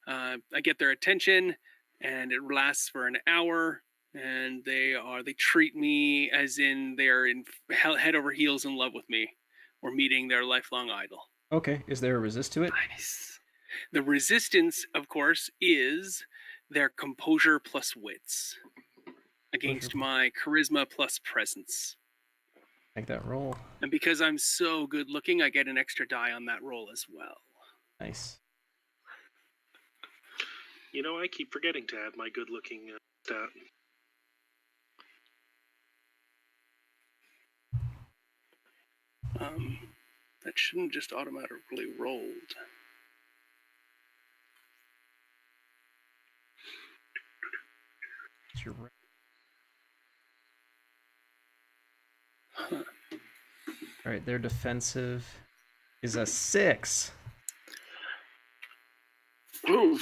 I get their attention, and it lasts for an hour. And they treat me as in they're in head over heels in love with me. Or meeting their lifelong idol. Okay, is there a resist to it? Nice. The resistance, of course, is their composure plus wits against my charisma plus presence. Make that roll. And because I'm so good looking, I get an extra die on that roll as well. Nice. You know, I keep forgetting to add my good looking stat. That shouldn't just automatically rolled. It's your Huh. All right, their defensive is a 6. Oof.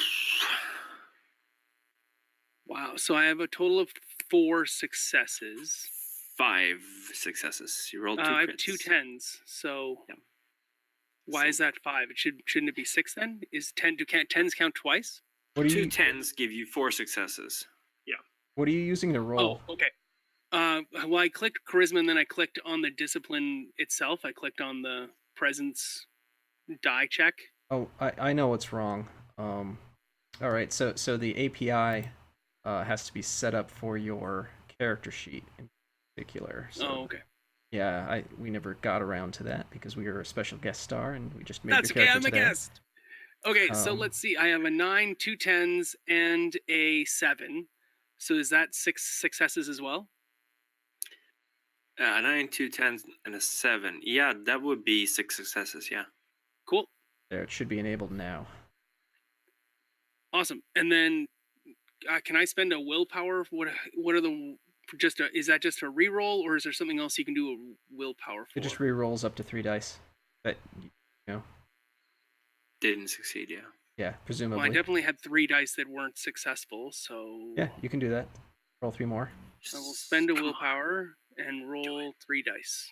Wow, so I have a total of 4 successes. 5 successes. You rolled 2 crits. I have 2 10s, so yeah. Why is that 5? Shouldn't it be 6 then? Is 10s count twice? What do 2 10s give you 4 successes. Yeah. What are you using to roll? Oh, okay. Well, I clicked charisma and then I clicked on the discipline itself. I clicked on the presence die check. Oh, I know what's wrong. All right, so the API has to be set up for your character sheet in particular. So, oh, okay. Yeah, we never got around to that because we were a special guest star and we just made That's your okay. character I'm today. a guest. Okay, so let's see. I have a 9, 2 10s, and a 7. So is that 6 successes as well? 9, 2 10s, and a 7. Yeah, that would be 6 successes. Yeah. Cool. There, it should be enabled now. Awesome. And then, can I spend a willpower? What are the is that just a reroll, or is there something else you can do a willpower for? It just re-rolls up to 3 dice. That didn't succeed. Yeah. Yeah, presumably. Well, I definitely had 3 dice that weren't successful, so yeah, you can do that. Roll 3 more. I will spend a willpower and roll 3 dice.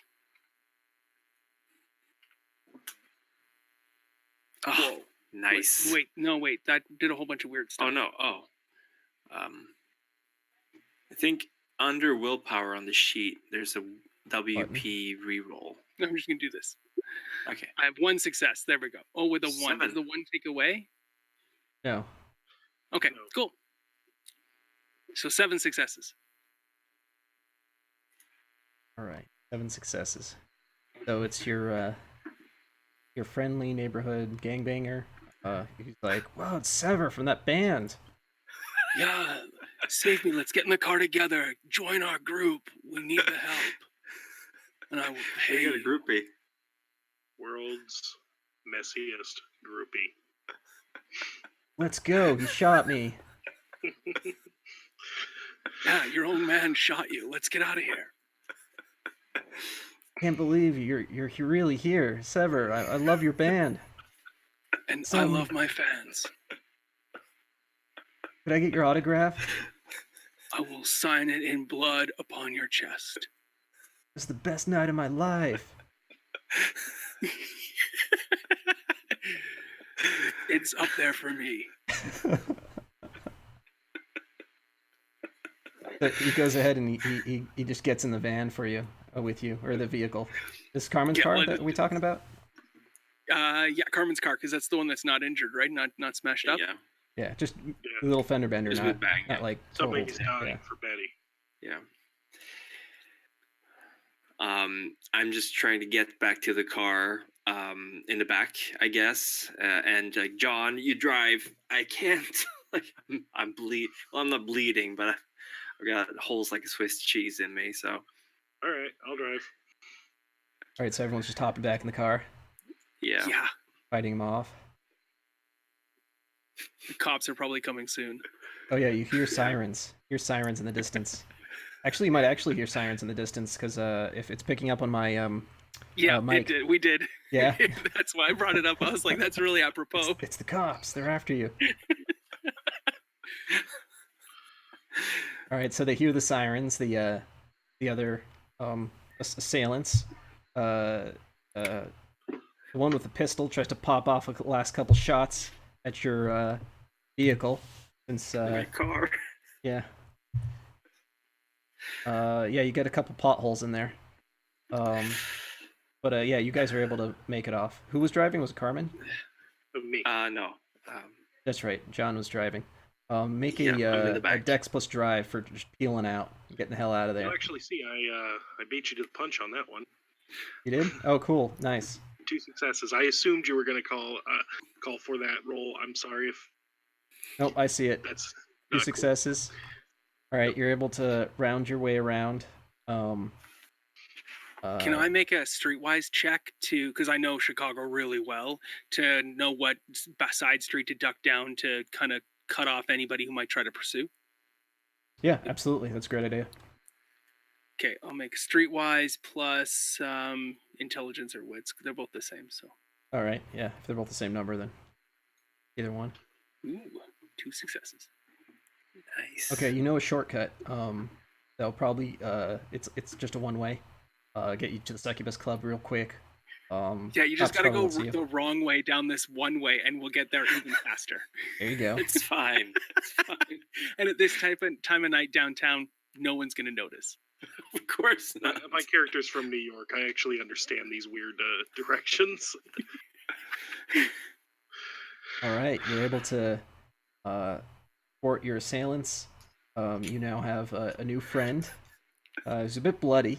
Oh, whoa. Nice. Wait, that did a whole bunch of weird stuff. Oh no. I think under willpower on the sheet, there's a WP reroll. I'm just gonna do this. Okay. I have 1 success. There we go. Oh, with a 1. 7. Does the 1 take away? No. Okay, No. cool. So 7 successes. All right. 7 successes. So it's your friendly neighborhood gangbanger. He's like, "Wow, it's Sever from that band." Yeah, save me. Let's get in the car together. Join our group. We need the help. And I will pay Hey, you got a you. groupie. World's messiest groupie. Let's go. He shot me. Yeah, your old man shot you. Let's get out of here. Can't believe you're really here, Sever. I love your band. And I Some- love my fans. Could I get your autograph? I will sign it in blood upon your chest. It's the best night of my life. It's up there for me. But he goes ahead and he just gets in the van for you, with you, or the vehicle. This is Carmen's Yeah, car well, that we talking about? Yeah, Carmen's car, because that's the one that's not injured, right? Not smashed up. Yeah. Yeah, just Yeah. a little fender bender, Just not, with bang, not yeah. like Somebody's totaled. dying Yeah. for Betty. Yeah. I'm just trying to get back to the car in the back, I guess. And John, you drive. I can't. Like I'm bleed. Well, I'm not bleeding, but I've got holes like a Swiss cheese in me. So All right, I'll drive. All right, so everyone's just hopping back in the car, yeah. Yeah, fighting him off. the cops are probably coming soon. Oh yeah, you hear sirens. Hear sirens in the distance. Actually, you might actually hear sirens in the distance because if it's picking up on my Yeah, Mike. it did. We did. Yeah. That's why I brought it up. I was like, that's really apropos. It's the cops. They're after you. All right, so they hear the sirens. The other assailants. The one with the pistol tries to pop off a last couple shots at your vehicle. Since My car. yeah. Yeah, you get a couple potholes in there. But yeah, you guys are able to make it off. Who was driving? Was it Carmen? Me. No. That's right. John was driving. Make Yeah, I'm in the a back. Dex plus drive for just peeling out, getting the hell out of there. Well, actually, see, I beat you to the punch on that one. You did? Oh, cool. Nice. 2 successes. I assumed you were going to call for that roll. I'm sorry if Nope, I see it. that's 2 not cool. successes. All right, you're able to round your way around. Can I make a streetwise check because I know Chicago really well, to know what side street to duck down to kind of cut off anybody who might try to pursue? Yeah, absolutely. That's a great idea. Okay, I'll make streetwise plus intelligence or wits. They're both the same, so. All right. Yeah, if they're both the same number, then either one. Ooh, 2 successes. Nice. Okay, you know a shortcut. They'll probably it's just a one-way. Get you to the Succubus Club real quick. Yeah, you just cops gotta probably go won't see you. the wrong way down this one way, and we'll get there even faster. There you go. It's fine. It's fine. And at this time of night downtown, no one's gonna notice. Of course not. My character's from New York. I actually understand these weird directions. All right, you're able to thwart your assailants. You now have a new friend. He's a bit bloody.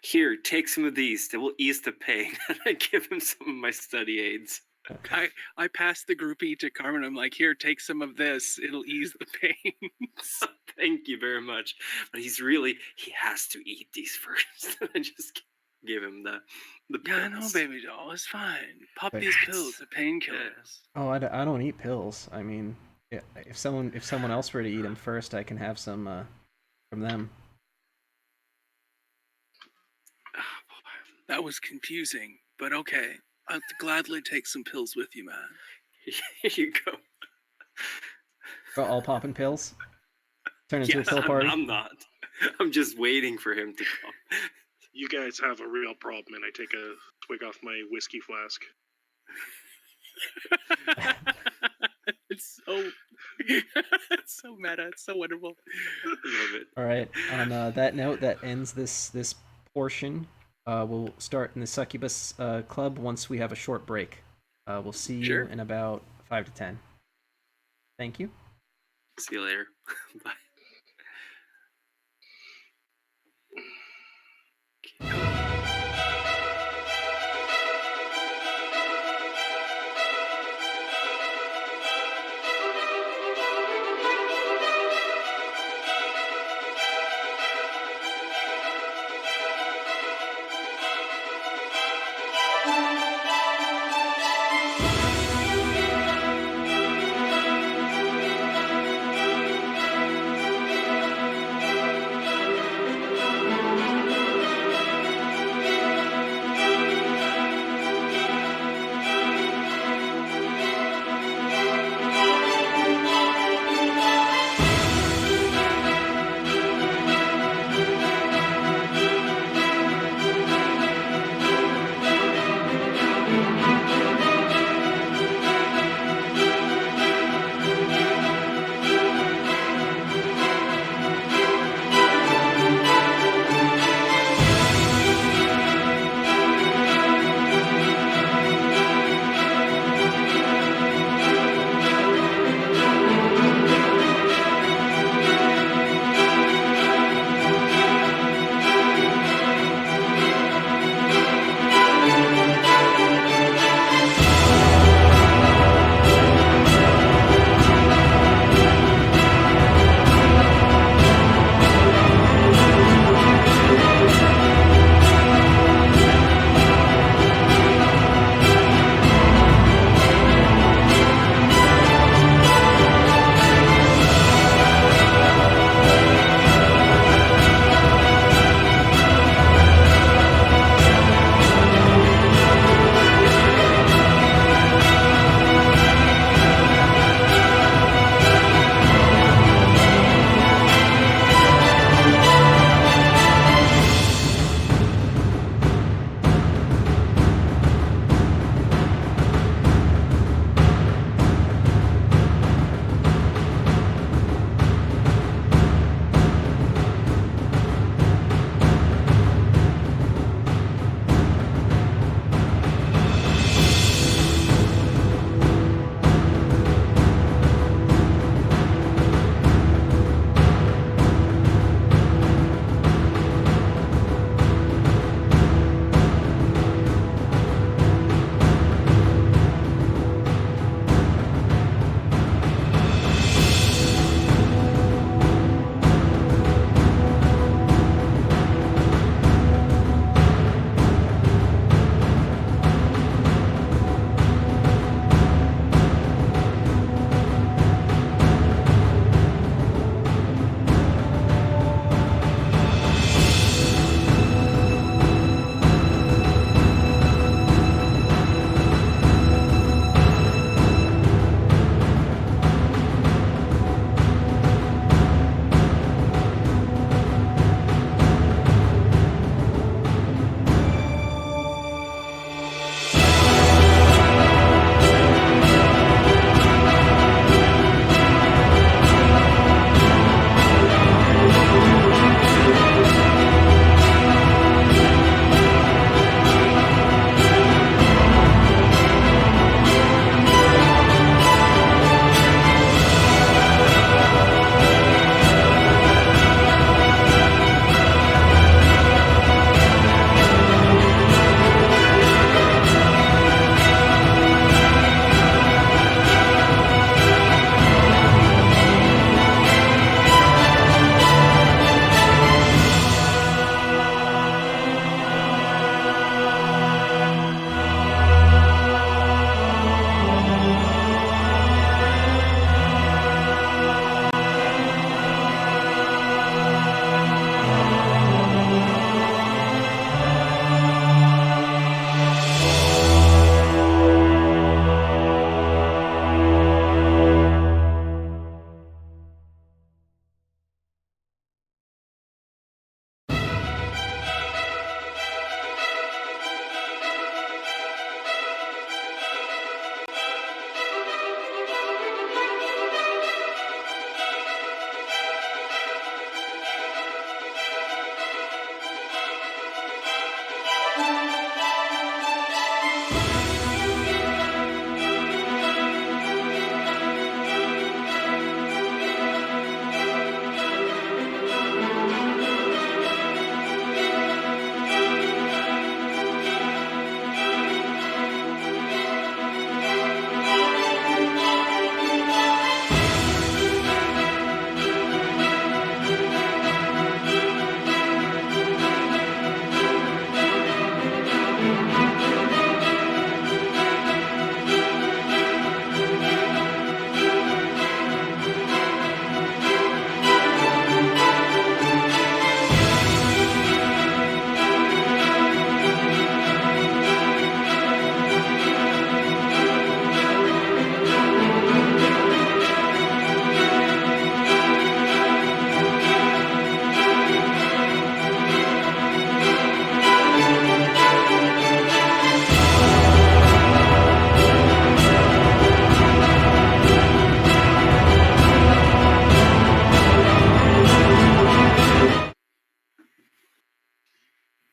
Here, take some of these. They will ease the pain. And I give him some of my study aids. I passed the groupie to Carmen. I'm like, here, take some of this. It'll ease the pain. Thank you very much. But he has to eat these first. I just give him the Yeah, I know, pills. baby doll. It's fine. Pop But- these pills, the painkillers. Oh, I don't eat pills. I mean, yeah, if someone else were to eat them first, I can have some from them. That was confusing, but okay. I'll gladly take some pills with you, man. Here you go. All popping pills. Turn into Yes, a pill party. I'm not. I'm just waiting for him to come. You guys have a real problem, and I take a swig off my whiskey flask. It's so It's so meta. It's so wonderful. Love it. All right. On that note, that ends this portion. We'll start in the Succubus Club once we have a short break. We'll see you Sure. in about 5 to 10. Thank you. See you later. Bye.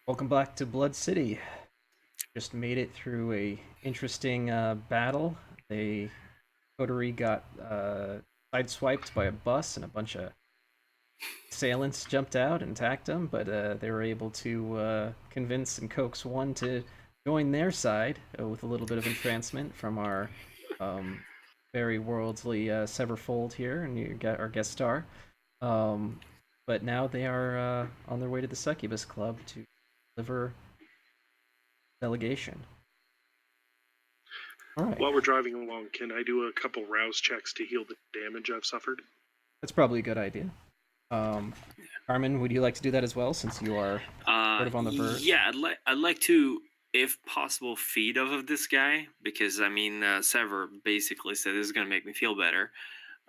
Welcome back to Blood City. Just made it through a interesting battle. A coterie got sideswiped by a bus, and a bunch of assailants jumped out and attacked them. But they were able to convince and coax one to join their side with a little bit of entrancement from our very worldly Severfold here, and you got our guest star. But now they are on their way to the Succubus Club to deliver delegation. All right. While we're driving along, can I do a couple rouse checks to heal the damage I've suffered? That's probably a good idea. Carmen, would you like to do that as well, since you are sort of on the verge? Yeah, I'd like to, if possible, feed off of this guy, because I mean, Sever basically said this is gonna make me feel better.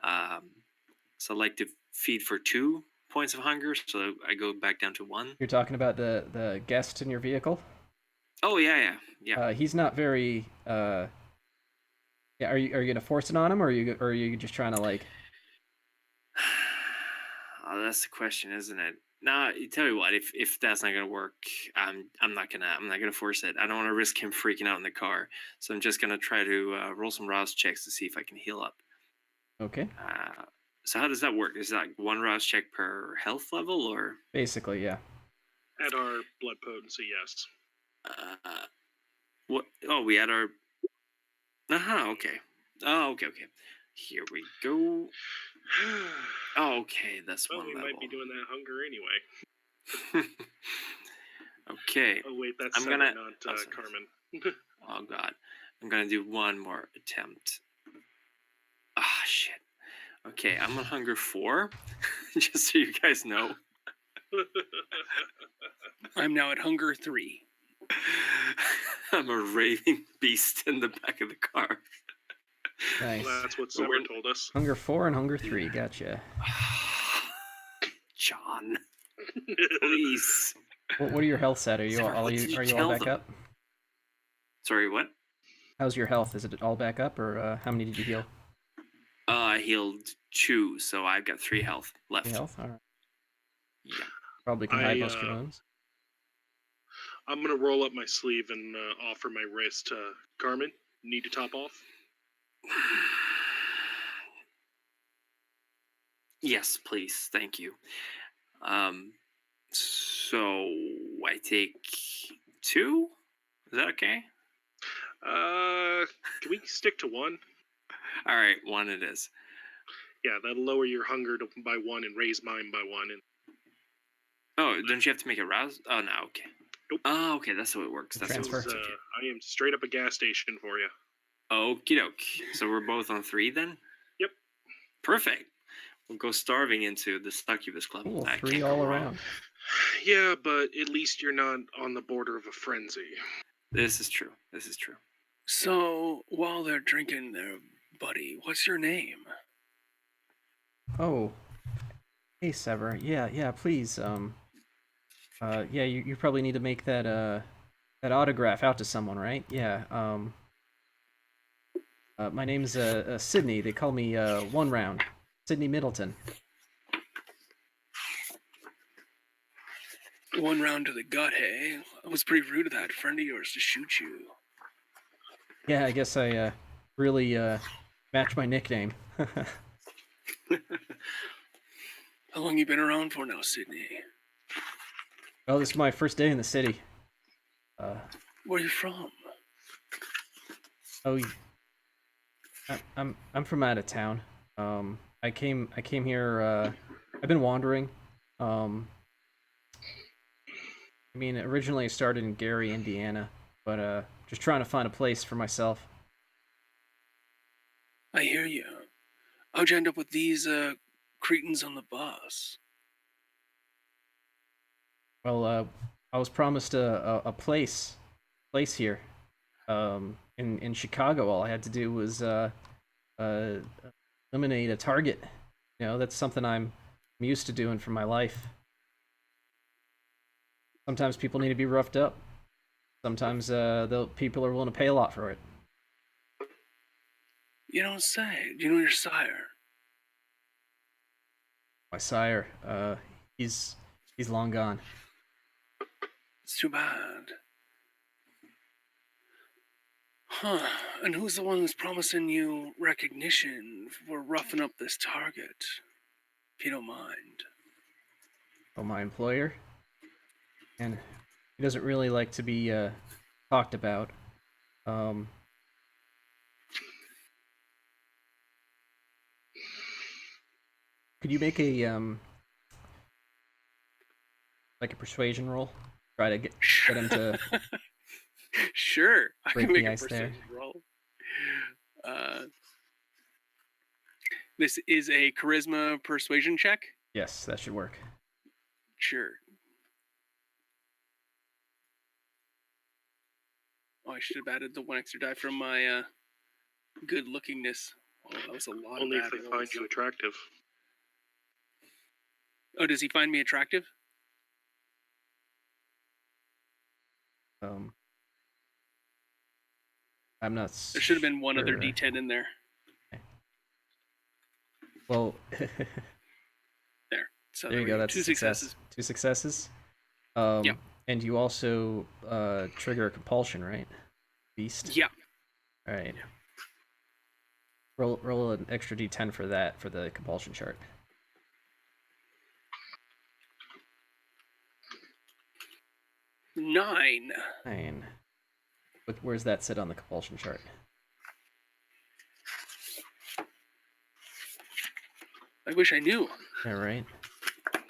So I'd like to feed for 2 points of hunger, so I go back down to 1. You're talking about the guest in your vehicle? Oh yeah. He's not very. Yeah, are you gonna force it on him, or are you just trying to like? Oh, that's the question, isn't it? Nah, tell you what, if that's not gonna work, I'm not gonna force it. I don't want to risk him freaking out in the car, so I'm just gonna try to roll some rouse checks to see if I can heal up. Okay. So how does that work? Is that like 1 rouse check per health level, or basically, yeah? At our blood potency, yes. What? Oh, we had our. Okay. Oh, okay. Here we go. Oh, okay, that's well, 1 we level. might be doing that hunger anyway. Okay. Oh wait, that's I'm Sever, gonna. not Carmen. Oh god, I'm gonna do 1 more attempt. Ah, shit. Okay, I'm on hunger 4, just so you guys know. I'm now at hunger 3. I'm a raving beast in the back of the car. Nice. Well, that's what Sever told us. Hunger 4 and hunger 3. Gotcha. John, please. What are your healths at? Are you Sever, all what did you are you tell all back them? up? Sorry, what? How's your health? Is it all back up, or how many did you heal? I healed 2, so I've got 3 health left. 3 health. All right. Yeah. Probably can hide most of your wounds. I'm gonna roll up my sleeve and offer my wrist to Carmen. Need to top off? Yes, please. Thank you. So I take 2? Is that okay? Can we stick to 1? All right, 1 it is. Yeah, that'll lower your hunger by 1 and raise mine by 1. And Oh, don't you have to make a rouse? Oh, no, okay. Nope. Oh, okay, that's how it works. That's how it Transfer. works. Okay. I am straight up a gas station for you. Okie doke. So we're both on 3 then? Yep. Perfect. We'll go starving into the Succubus Club. Cool. I 3 can't go all wrong. around. Yeah, but at least you're not on the border of a frenzy. This is true. So, while they're drinking there, buddy, what's your name? Oh. Hey, Sever. Yeah. Please. Yeah. You probably need to make that autograph out to someone, right? Yeah. My name's Sydney. They call me 1 Round. Sydney Middleton. One round to the gut, hey? I was pretty rude of that friend of yours to shoot you. Yeah, I guess I really match my nickname. How long you been around for now, Sydney? Oh, this is my first day in the city. Where are you from? Oh, I'm from out of town. I came here. I've been wandering. Um, I mean, originally I started in Gary, Indiana, but just trying to find a place for myself. I hear you. How'd you end up with these cretins on the bus? Well, I was promised a place here. In Chicago, all I had to do was uh, eliminate a target. You know, that's something I'm used to doing for my life. Sometimes people need to be roughed up. Sometimes the people are willing to pay a lot for it. You don't say. Do you know your sire? My sire, he's long gone. It's too bad. Huh. And who's the one who's promising you recognition for roughing up this target? If you don't mind. Oh, my employer, and he doesn't really like to be talked about. Um, could you make a like a persuasion roll? Try to get him to Sure, I break can make the a ice there. persuasion roll. This is a charisma persuasion check. Yes, that should work. Sure. Oh, I should have added the one extra die from my good lookingness. Oh, that was a lot Only of if bad they rolls. find you attractive. Oh, does he find me attractive? I'm not. There should have been one other sure. D10 in there. Well, There. So there you go. That's two a success. successes. 2 successes. Yep. And you also trigger a compulsion, right? Beast. Yeah. All right. Roll an extra D10 for that for the compulsion chart. 9. 9. Where's that sit on the compulsion chart? I wish I knew. All right.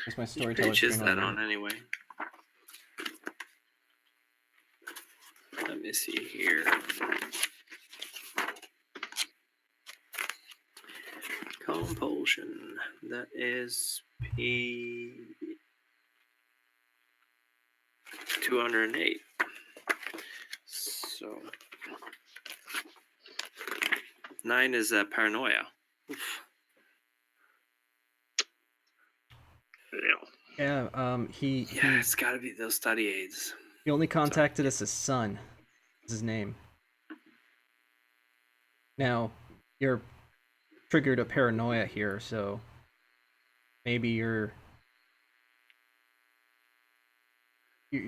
Where's my Which storyteller page is screen that over? on anyway? Let me see here. Compulsion. That is P 208. So 9 is paranoia. Oof. Yeah. Yeah. Yeah, it's got to be those study aids. He only contacted us as son. Is his name. Now, you're triggered a paranoia here, so maybe you're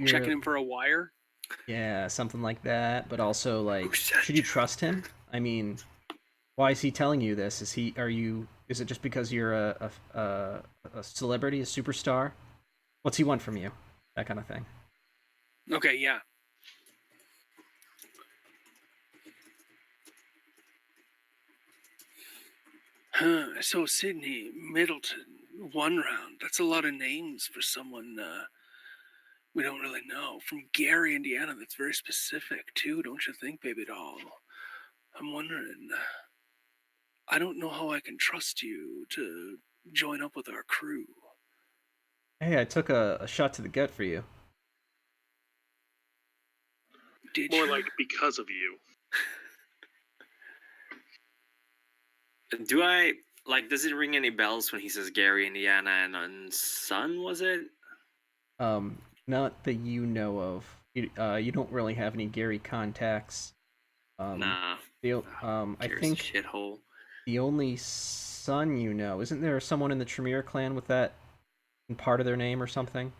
Checking him for a wire. Yeah, something like that. But also, like, Who said should you you? trust him? I mean, why is he telling you this? Is it just because you're a celebrity, a superstar? What's he want from you? That kind of thing. Okay, yeah. So Sydney, Middleton, 1 round. That's a lot of names for someone we don't really know. From Gary, Indiana, that's very specific too, don't you think, baby doll? I'm wondering. I don't know how I can trust you to join up with our crew. Hey, I took a shot to the gut for you. Did More you? like because of you. Do I like? Does it ring any bells when he says Gary, Indiana, and son? Was it? Not that you know of. You don't really have any Gary contacts. Nah. I Gary's think a shithole. the only son you know, isn't there someone in the Tremere clan with that in part of their name or something?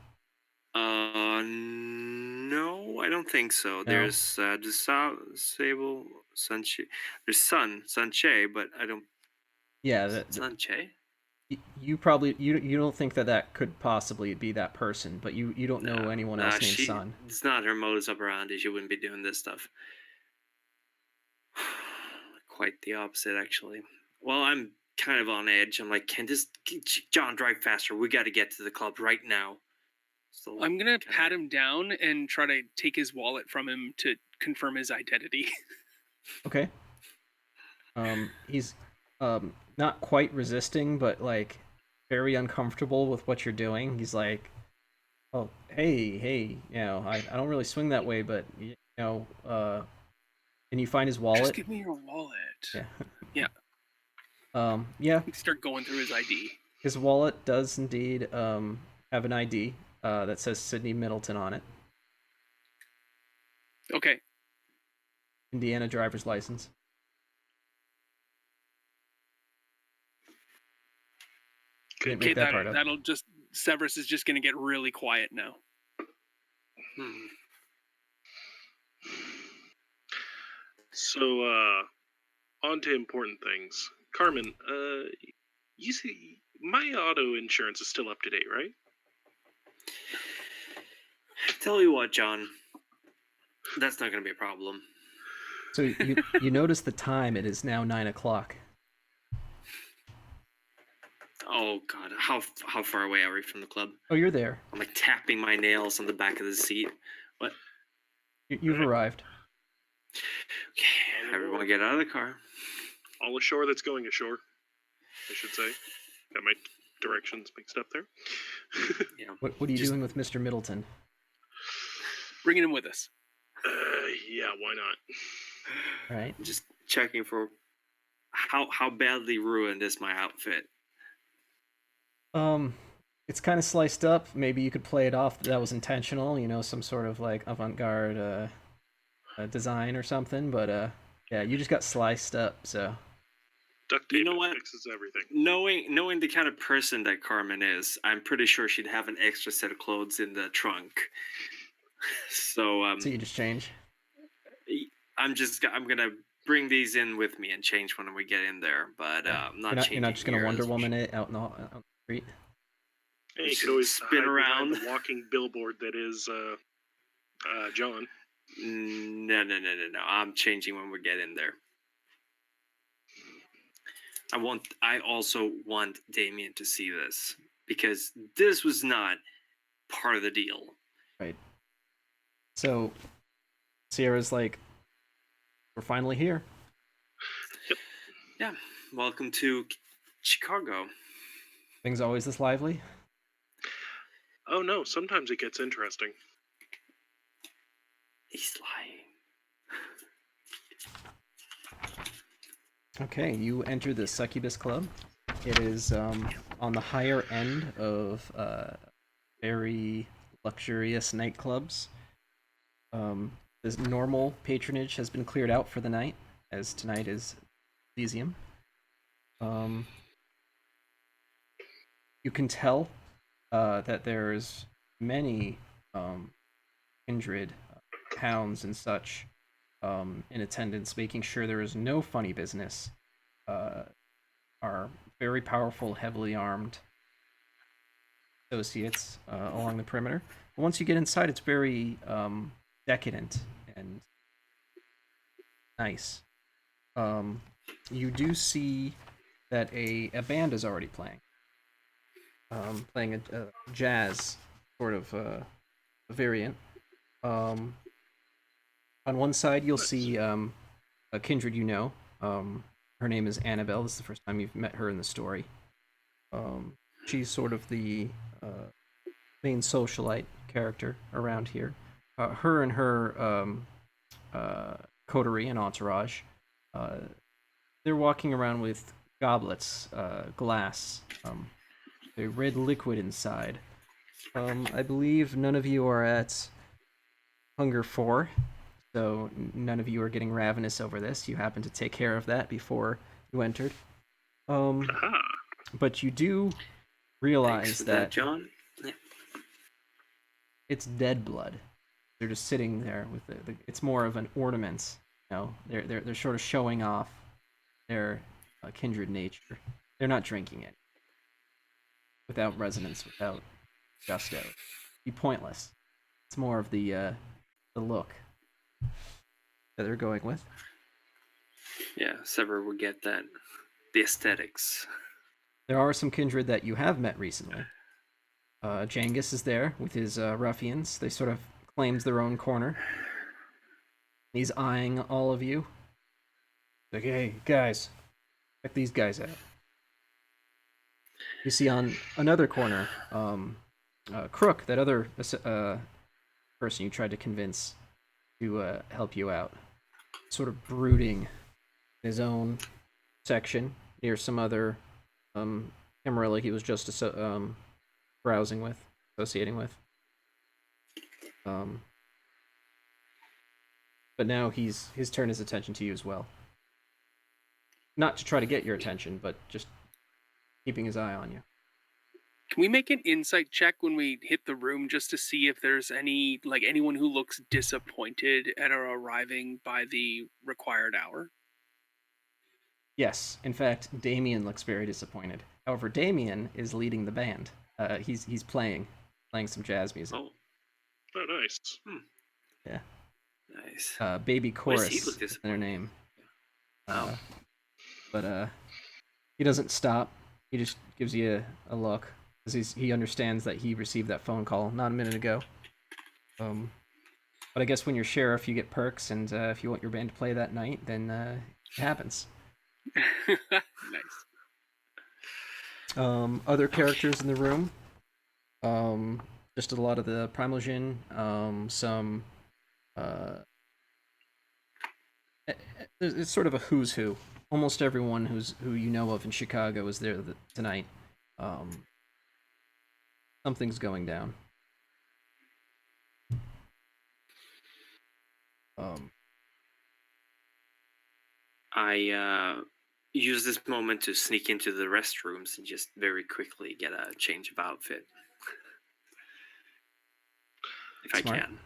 No, I don't think so. There's the Sable Sunche. There's Sunche, but I don't. Yeah, Sunche. you probably you don't think that could possibly be that person, but you don't know anyone else named Sun. It's not her modus operandi. She wouldn't be doing this stuff. Quite the opposite, actually. Well, I'm kind of on edge. I'm like, can this John drive faster? We got to get to the club right now. So I'm gonna pat him down and try to take his wallet from him to confirm his identity. Okay. He's not quite resisting, but like very uncomfortable with what you're doing. He's like, "Oh, hey, I don't really swing that way, but can you find his wallet?" Just give me your wallet. Yeah. Yeah. Start going through his ID. His wallet does indeed have an ID that says Sydney Middleton on it. Okay. Indiana driver's license. Didn't make that part up. That'll just Severus is just gonna get really quiet now. So, on to important things. Carmen, you see, my auto insurance is still up to date, right? Tell you what, John, that's not going to be a problem. So you notice the time. It is now 9 o'clock. Oh God, how far away are we from the club? Oh, you're there. I'm like tapping my nails on the back of the seat. What? You've arrived. Okay, everyone get out of the car. All ashore that's going ashore, I should say. Got my directions mixed up there. Yeah. What are you doing with Mr. Middleton? Bringing him with us. Yeah, why not? All right. Just checking for how badly ruined is my outfit. It's kind of sliced up. Maybe you could play it off that was intentional. Some sort of like avant-garde design or something. But yeah, you just got sliced up. So duct tape fixes everything. Knowing the kind of person that Carmen is, I'm pretty sure she'd have an extra set of clothes in the trunk. So you just change. I'm gonna bring these in with me and change when we get in there. But I'm not changing. You're not just gonna Wonder Woman it out in the street. Hey, you could always spin around the walking billboard that is John. No. I'm changing when we get in there. I also want Damien to see this because this was not part of the deal. Right. So Sierra's like, we're finally here. Yep. Yeah. Welcome to Chicago. Things always this lively? Oh no, sometimes it gets interesting. He's lying. Okay, you enter the Succubus Club. It is on the higher end of very luxurious nightclubs. This normal patronage has been cleared out for the night, as tonight is Elysium. You can tell that there's many kindred hounds and such in attendance, making sure there is no funny business. Are very powerful, heavily armed associates along the perimeter. But once you get inside, it's very decadent and nice. You do see that a band is already playing. Playing a jazz sort of variant. On one side, you'll see a kindred you know. Her name is Annabelle. This is the first time you've met her in the story. She's sort of the main socialite character around here. Her and her coterie and entourage, they're walking around with goblets, glass, a red liquid inside. I believe none of you are at Hunger 4, so none of you are getting ravenous over this. You happen to take care of that before you entered. But you do realize that John. Yeah. it's dead blood. They're just sitting there with it's more of an ornament. They're sort of showing off their kindred nature. They're not drinking it without resonance, without gusto. It'd be pointless. It's more of the look that they're going with. Yeah, Sever would get that. The aesthetics. There are some kindred that you have met recently. Jangus is there with his ruffians. They sort of claims their own corner. He's eyeing all of you. Like, hey, guys, check these guys out. You see on another corner, Crook, that other person you tried to convince to help you out, sort of brooding in his own section near some other Camarilla he was just browsing with, associating with. But now he's turned his attention to you as well. Not to try to get your attention, but just keeping his eye on you. Can we make an insight check when we hit the room just to see if there's anyone who looks disappointed at our arriving by the required hour? Yes, in fact, Damien looks very disappointed. However, Damien is leading the band. He's playing some jazz music. Oh, nice. Yeah. Nice. Baby Chorus He look is their name. Oh. But he doesn't stop. He just gives you a look, because he understands that he received that phone call not a minute ago. But I guess when you're sheriff, you get perks, and if you want your band to play that night, then it happens. Nice. Other characters in the room. Just a lot of the Primulsion. Some. It's sort of a who's who. Almost everyone who you know of in Chicago is there tonight. Something's going down. I use this moment to sneak into the restrooms and just very quickly get a change of outfit. If Smart. I can.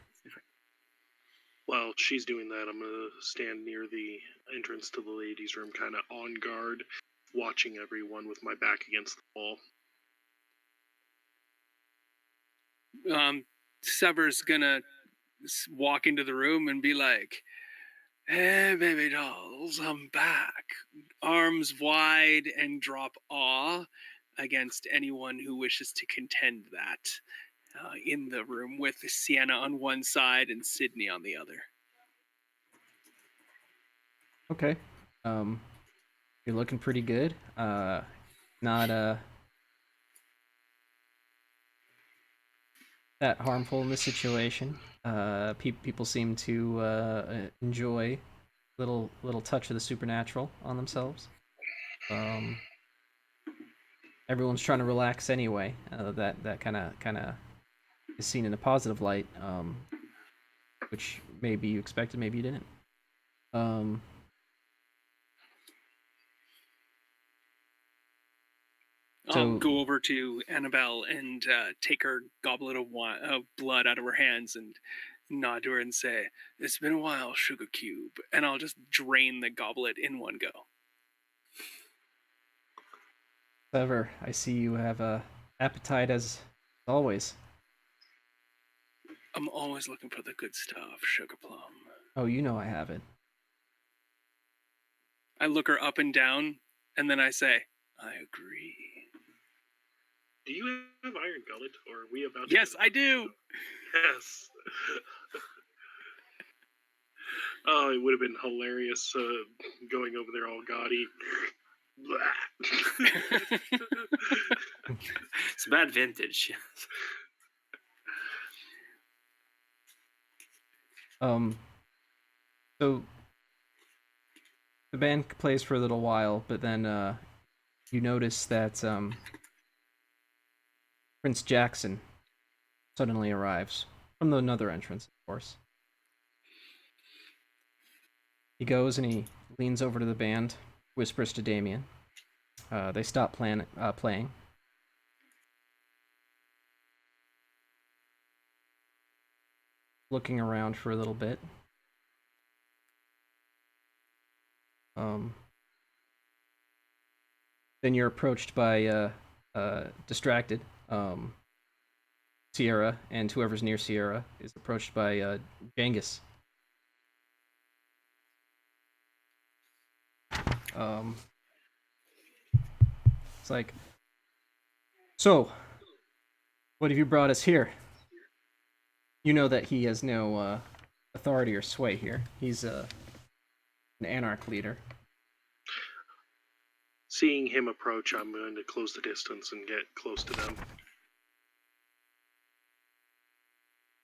While she's doing that, I'm going to stand near the entrance to the ladies' room, kind of on guard, watching everyone with my back against the wall. Sever's gonna walk into the room and be like, "Hey, baby dolls, I'm back." Arms wide and drop awe against anyone who wishes to contend that in the room, with Sienna on one side and Sydney on the other. Okay. You're looking pretty good. Not that harmful in this situation. People seem to enjoy little touch of the supernatural on themselves. Everyone's trying to relax anyway. That kind of is seen in a positive light, which maybe you expected, maybe you didn't. I'll go over to Annabelle and take her goblet of blood out of her hands and nod to her and say, "It's been a while, Sugar Cube," and I'll just drain the goblet in one go. Sever, I see you have a appetite as always. I'm always looking for the good stuff, Sugar Plum. Oh, you know I have it. I look her up and down, and then I say, "I agree." Do you have Iron Gullet, or are we about to? Yes, I do! Yes. Oh, it would have been hilarious going over there all gaudy. It's bad vintage. So the band plays for a little while, but then you notice that Prince Jackson suddenly arrives from another entrance, of course. He goes and he leans over to the band, whispers to Damien. They stop playing. looking around for a little bit. Then you're approached by distracted Sierra, and whoever's near Sierra is approached by Genghis. It's like, so, what have you brought us here? You know that he has no authority or sway here. He's an anarch leader. Seeing him approach, I'm going to close the distance and get close to them.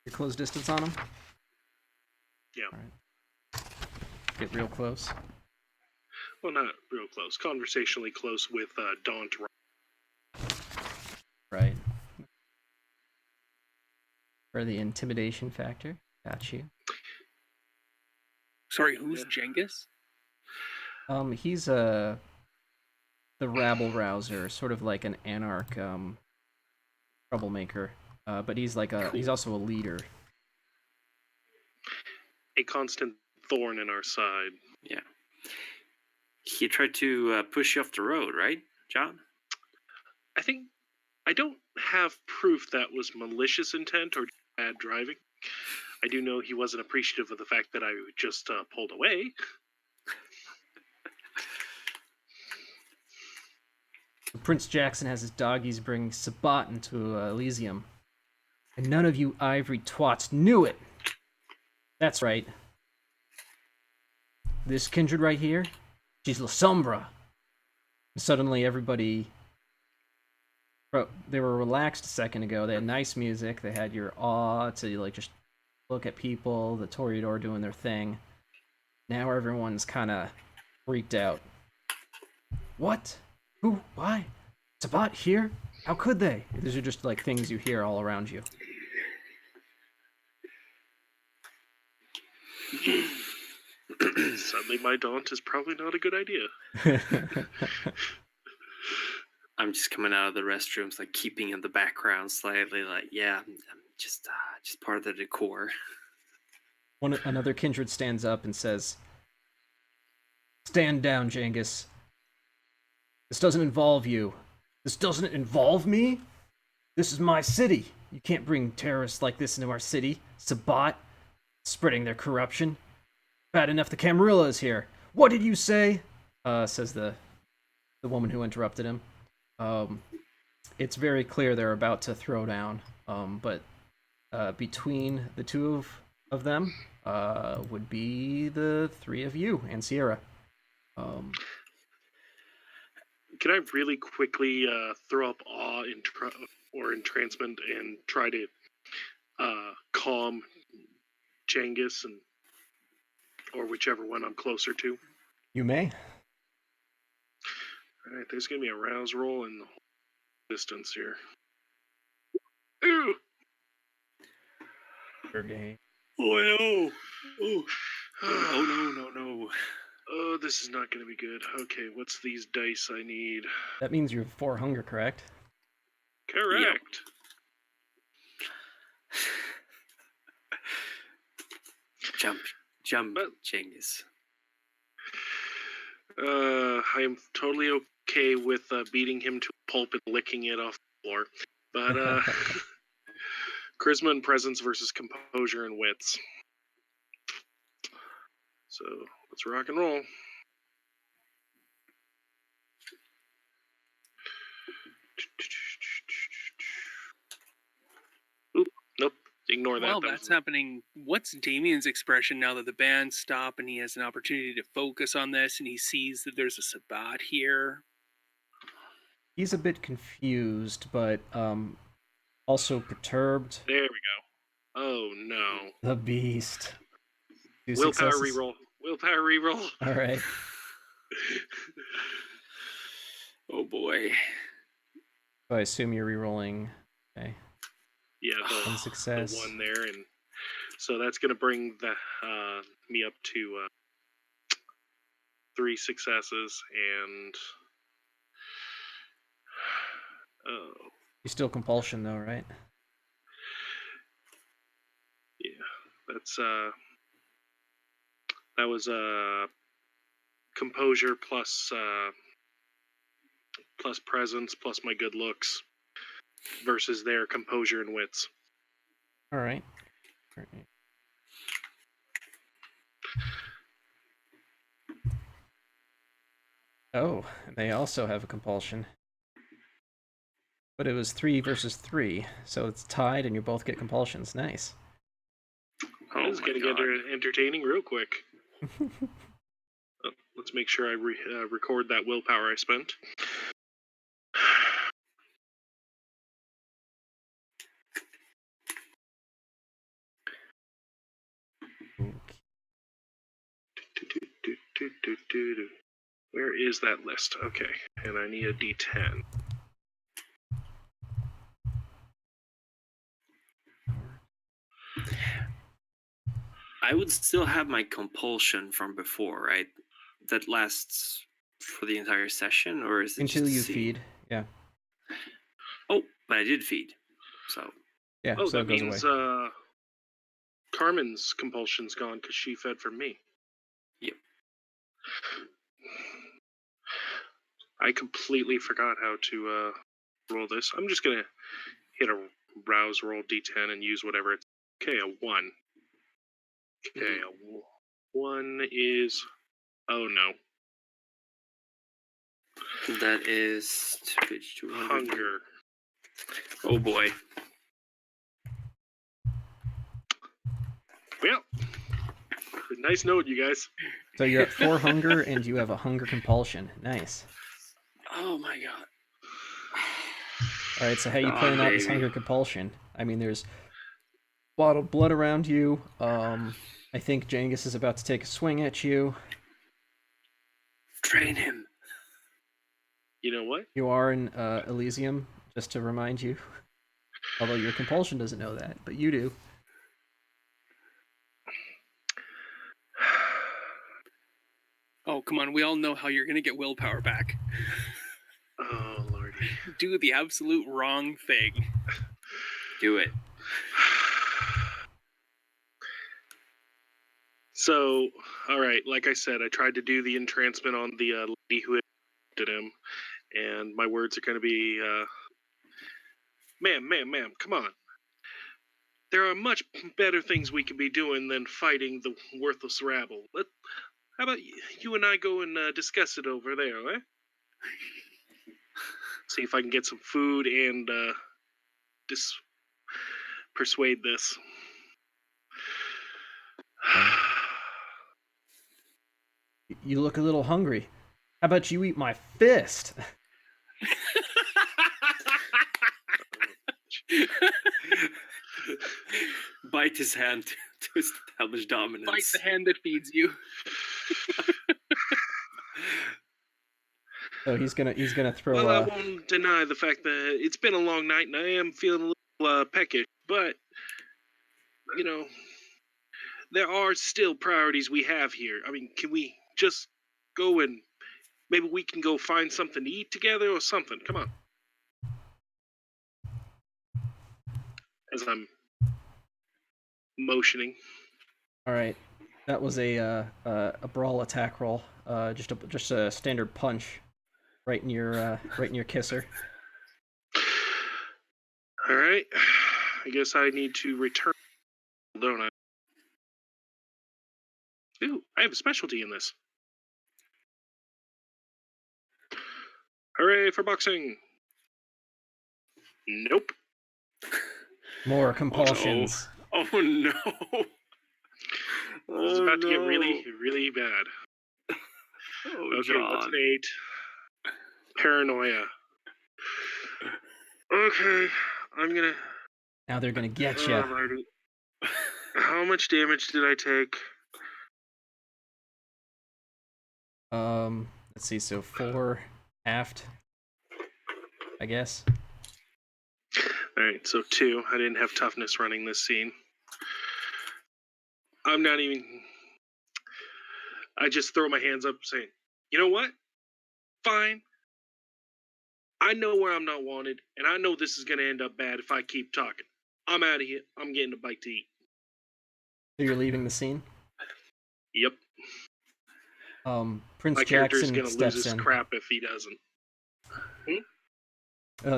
You close distance on him? Yeah. All right. Get real close. Well, not real close. Conversationally close with Daunt. Right. For the intimidation factor. Got you. Sorry, who's Genghis? He's the rabble rouser, sort of like an anarch troublemaker. But he's like he's also a leader. A constant thorn in our side. Yeah. He tried to push you off the road, right, John? I don't have proof that was malicious intent or bad driving. I do know he wasn't appreciative of the fact that I just pulled away. Prince Jackson has his doggies bring Sabat into Elysium. And none of you ivory twats knew it. That's right. This kindred right here, she's La Sombra. And suddenly everybody... They were relaxed a second ago. They had nice music. They had your awe to like just look at people, the Toreador doing their thing. Now everyone's kind of freaked out. What? Who? Why? Sabat here? How could they? These are just like things you hear all around you. Suddenly my Daunt is probably not a good idea. I'm just coming out of the restrooms, like keeping in the background slightly, like, yeah, I'm just part of the decor. Another kindred stands up and says, "Stand down, Genghis. This doesn't involve you. This doesn't involve me? This is my city. You can't bring terrorists like this into our city. Sabat, spreading their corruption. Bad enough the Camarilla is here. What did you say?" Says the woman who interrupted him. It's very clear they're about to throw down. But between the two of them would be the three of you and Sierra. Can I really quickly throw up awe or entrancement and try to calm Genghis or whichever one I'm closer to? You may. All right, there's going to be a rouse roll in the distance here. Ooh! Your game. Oh no! Oh no! Oh, this is not going to be good. Okay, what's these dice I need? That means you have 4 hunger, correct? Correct. Yep. Jump, Genghis. I am totally okay with beating him to a pulp and licking it off the floor. But charisma and presence versus composure and wits. So let's rock and roll. Oop, nope. Ignore that. Well, that's happening. What's Damien's expression now that the band stopped and he has an opportunity to focus on this and he sees that there's a Sabat here? He's a bit confused, but also perturbed. There we go. Oh no. The beast. Willpower reroll. Willpower reroll. All right. Oh boy. So I assume you're rerolling. Okay. Yeah, One success. The one there, and so that's going to bring the me up to 3 successes, and You still compulsion though, right? Yeah. That's that was composure plus plus presence plus my good looks versus their composure and wits. All right. All right. Oh, they also have a compulsion. But it was 3 versus 3, so it's tied and you both get compulsions. Nice. Oh This is my gonna god. get entertaining real quick. Let's make sure I record that willpower I spent. Where is that list? Okay, and I need a D10. I would still have my compulsion from before, right? That lasts for the entire session, or is it Until just a you scene? feed. Yeah. Oh, but I did feed, so Yeah, Oh, so that it goes means away. Carmen's compulsion's gone because she fed from me. Yep. I completely forgot how to roll this. I'm just gonna hit a rouse roll D10 and use whatever it's. Okay, a 1. Okay, a 1 is. Oh no. That is page 200. Hunger. Oh boy. Well, nice note, you guys. So you're at 4 hunger and you have a hunger compulsion. Nice. Oh my god. All right, so how you Come on, playing out this baby. hunger compulsion? I mean, there's bottled blood around you. I think Jangus is about to take a swing at you. Train him. You know what? You are in Elysium, just to remind you. Although your compulsion doesn't know that, but you do. Oh, come on. We all know how you're going to get willpower back. Oh, lordy. Do the absolute wrong thing. Do it. So, all right, like I said, I tried to do the entrancement on the lady who did him, and my words are going to be, ma'am, come on. There are much better things we can be doing than fighting the worthless rabble. How about you and I go and discuss it over there, eh? See if I can get some food and persuade this. You look a little hungry. How about you eat my fist? Bite his hand to establish dominance. Bite the hand that feeds you. So he's gonna throw. Well, I won't deny the fact that it's been a long night and I am feeling a little peckish, but you know, there are still priorities we have here. I mean, can we just go and maybe we can go find something to eat together or something? Come on. As I'm motioning. All right, that was a brawl attack roll. Just a standard punch, right in your kisser. All right. I guess I need to return, don't I? Ooh, I have a specialty in this. Hooray for boxing! Nope. More compulsions. Oh no. This is about to get really, really bad. Oh, okay, John. what's an 8? Paranoia. Okay, I'm gonna. Now they're gonna get you. Alrighty. How much damage did I take? Let's see. So 4 aft, I guess. Alright, so 2. I didn't have toughness running this scene. I'm not even. I just throw my hands up saying, you know what? Fine. I know where I'm not wanted, and I know this is going to end up bad if I keep talking. I'm out of here. I'm getting a bite to eat. So you're leaving the scene? Yep. Prince My character's Jackson gonna lose steps his in. crap if he doesn't.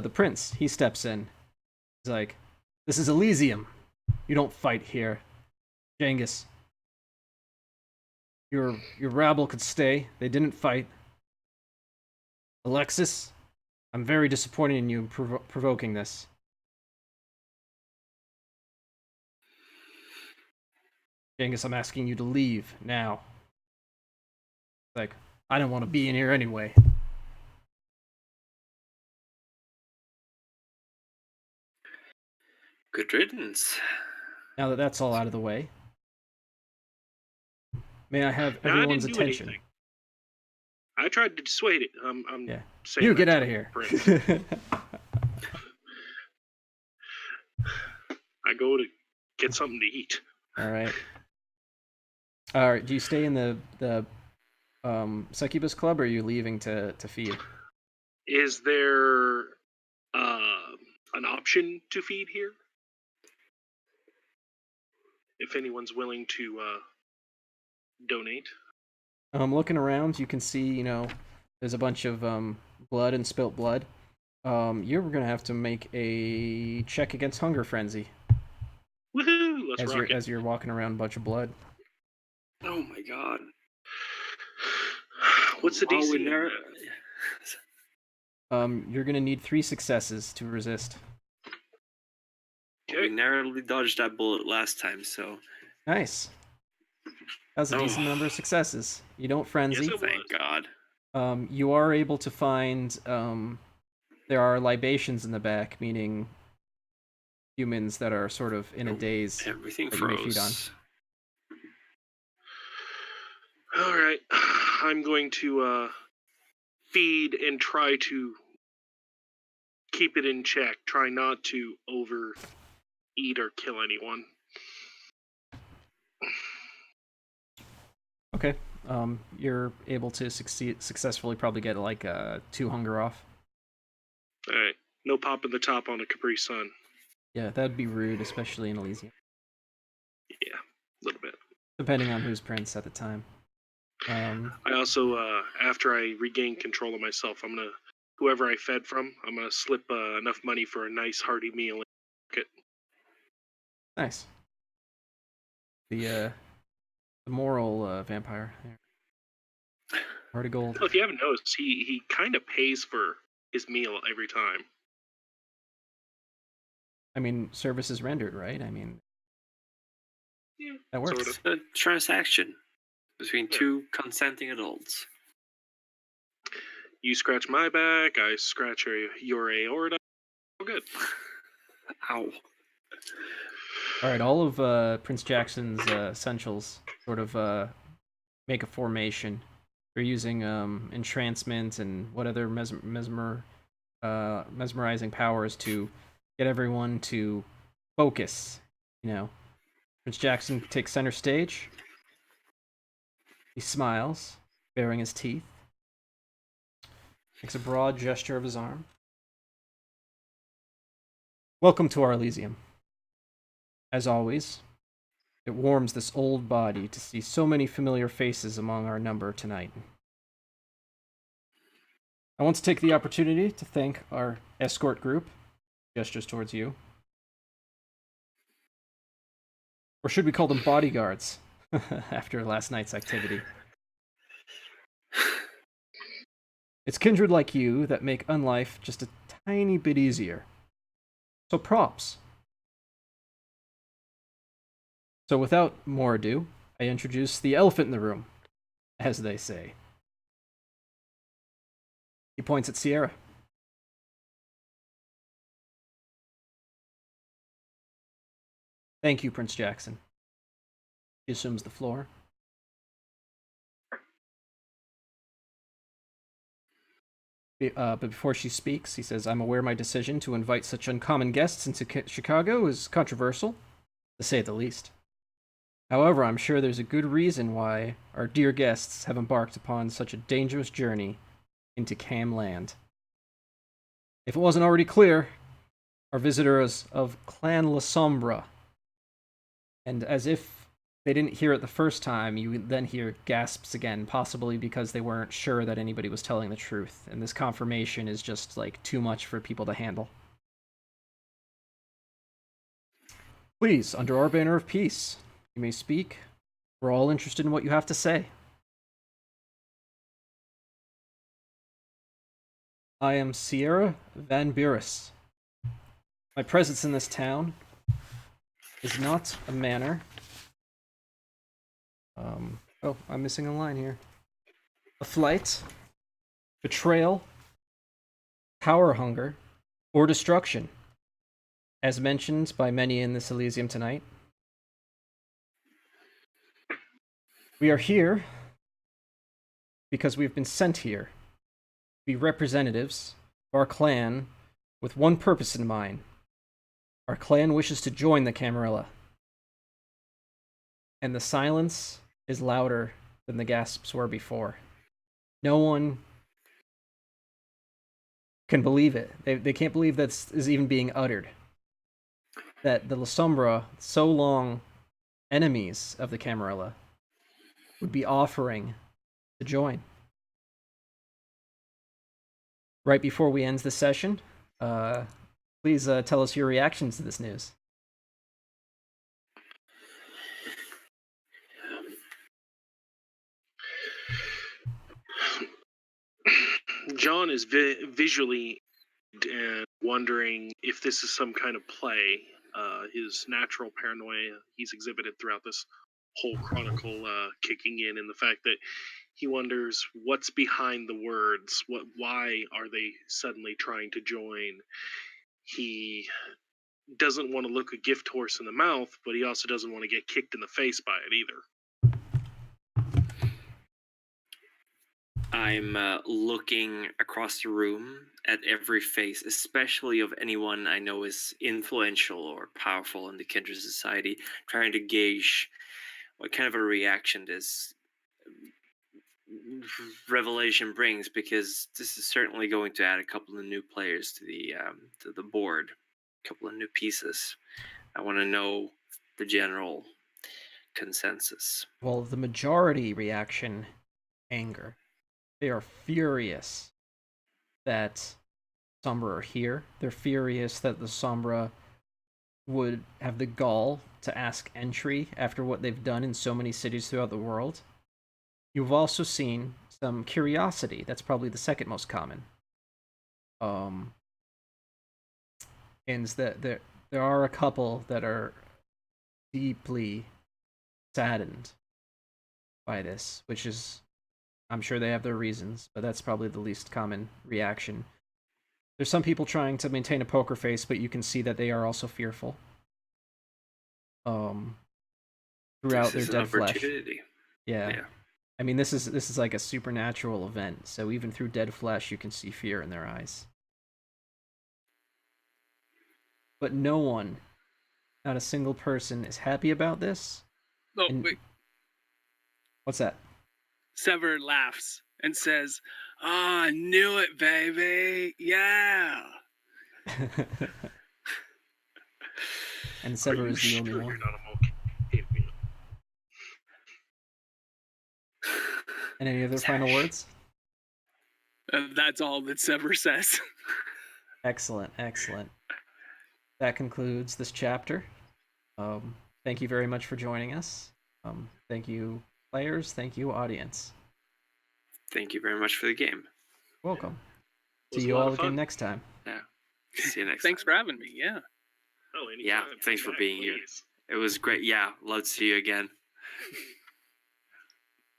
The prince, he steps in. He's like, "This is Elysium. You don't fight here. Genghis, your rabble could stay. They didn't fight. Alexis, I'm very disappointed in you provoking this. Genghis, I'm asking you to leave now." Like, I don't want to be in here anyway. Good riddance. Now that that's all out of the way, may I have Now, everyone's I didn't do attention? anything. I tried to dissuade it. I'm Yeah. saying You that get to out of the here. prince. I go to get something to eat. All right. All right. Do you stay in the succubus club, or are you leaving to feed? Is there an option to feed here? If anyone's willing to donate. Looking around, you can see, there's a bunch of blood and spilt blood. You're gonna have to make a check against hunger frenzy Woohoo! Let's rock it. as you're walking around a bunch of blood. Oh my god. What's the Oh, DC? You're gonna need 3 successes to resist. We narrowly dodged that bullet last time, so Nice. That's a decent number of successes. You don't frenzy. Yes, it thank was. God. You are able to find there are libations in the back, meaning humans that are sort of in a daze. Everything that you may feed on. froze. All right, I'm going to feed and try to keep it in check. Try not to overeat or kill anyone. Okay. You're able to successfully probably get like 2 hunger off. All right, no popping the top on a Capri Sun. Yeah, that'd be rude, especially in Elysium. Yeah, a little bit. Depending on who's prince at the time. I also, after I regain control of myself, whoever I fed from, I'm gonna slip enough money for a nice hearty meal in the pocket. Nice. The moral vampire. Heart of gold. Well, if you haven't noticed, he kind of pays for his meal every time. I mean, service is rendered, right? I mean, Yeah, that works. sort of. It's a transaction between two consenting adults. You scratch my back, I scratch your aorta. All good. Ow. All right, all of Prince Jackson's essentials sort of make a formation. They're using entrancement and what other mesmerizing powers to get everyone to focus. Prince Jackson takes center stage. He smiles, baring his teeth. Makes a broad gesture of his arm. Welcome to our Elysium. As always, it warms this old body to see so many familiar faces among our number tonight. I want to take the opportunity to thank our escort group, gestures towards you. Or should we call them bodyguards, after last night's activity? It's kindred like you that make unlife just a tiny bit easier. So props. So without more ado, I introduce the elephant in the room, as they say. He points at Sierra. Thank you, Prince Jackson. She assumes the floor. But before she speaks, he says, I'm aware my decision to invite such uncommon guests into Chicago is controversial, to say the least. However, I'm sure there's a good reason why our dear guests have embarked upon such a dangerous journey into Cam Land. If it wasn't already clear, our visitors of Clan La Sombra. And as if they didn't hear it the first time, you then hear gasps again, possibly because they weren't sure that anybody was telling the truth. And this confirmation is just like too much for people to handle. Please, under our banner of peace, you may speak. We're all interested in what you have to say. I am Sierra Van Buren. My presence in this town is not a manner. Oh, I'm missing a line here. A flight, betrayal, power hunger, or destruction, as mentioned by many in this Elysium tonight. We are here because we've been sent here to be representatives of our clan with one purpose in mind. Our clan wishes to join the Camarilla. And the silence is louder than the gasps were before. No one can believe it. They can't believe that is even being uttered. That the La Sombra, so long enemies of the Camarilla, would be offering to join. Right before we end the session, please tell us your reactions to this news. John is visually and wondering if this is some kind of play. His natural paranoia he's exhibited throughout this whole chronicle kicking in, and the fact that he wonders what's behind the words. Why are they suddenly trying to join? He doesn't want to look a gift horse in the mouth, but he also doesn't want to get kicked in the face by it either. I'm looking across the room at every face, especially of anyone I know is influential or powerful in the Kindred Society, trying to gauge what kind of a reaction this revelation brings, because this is certainly going to add a couple of new players to the board, a couple of new pieces. I want to know the general consensus. Well, the majority reaction, anger. They are furious that Sombra are here. They're furious that the Sombra would have the gall to ask entry after what they've done in so many cities throughout the world. You've also seen some curiosity. That's probably the second most common. And that there are a couple that are deeply saddened by this, which is, I'm sure they have their reasons, but that's probably the least common reaction. There's some people trying to maintain a poker face, but you can see that they are also fearful. Throughout their dead flesh. Yeah. I mean, this is like a supernatural event, so even through dead flesh, you can see fear in their eyes. But no one, not a single person, is happy about this. Oh, wait. What's that? Sever laughs and says, "Ah, knew it, baby. Yeah." And Sever is the only one. You're not a multi- And any other final words? That's all that Sever says. Excellent. That concludes this chapter. Thank you very much for joining us. Thank you, players. Thank you, audience. Thank you very much for the game. Welcome. See you all again next time. Yeah. See you next Thanks time. for having me. Yeah. Oh, anytime. Yeah, thanks for being here. It was great. Yeah, love to see you again.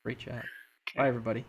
Great job. Bye, everybody.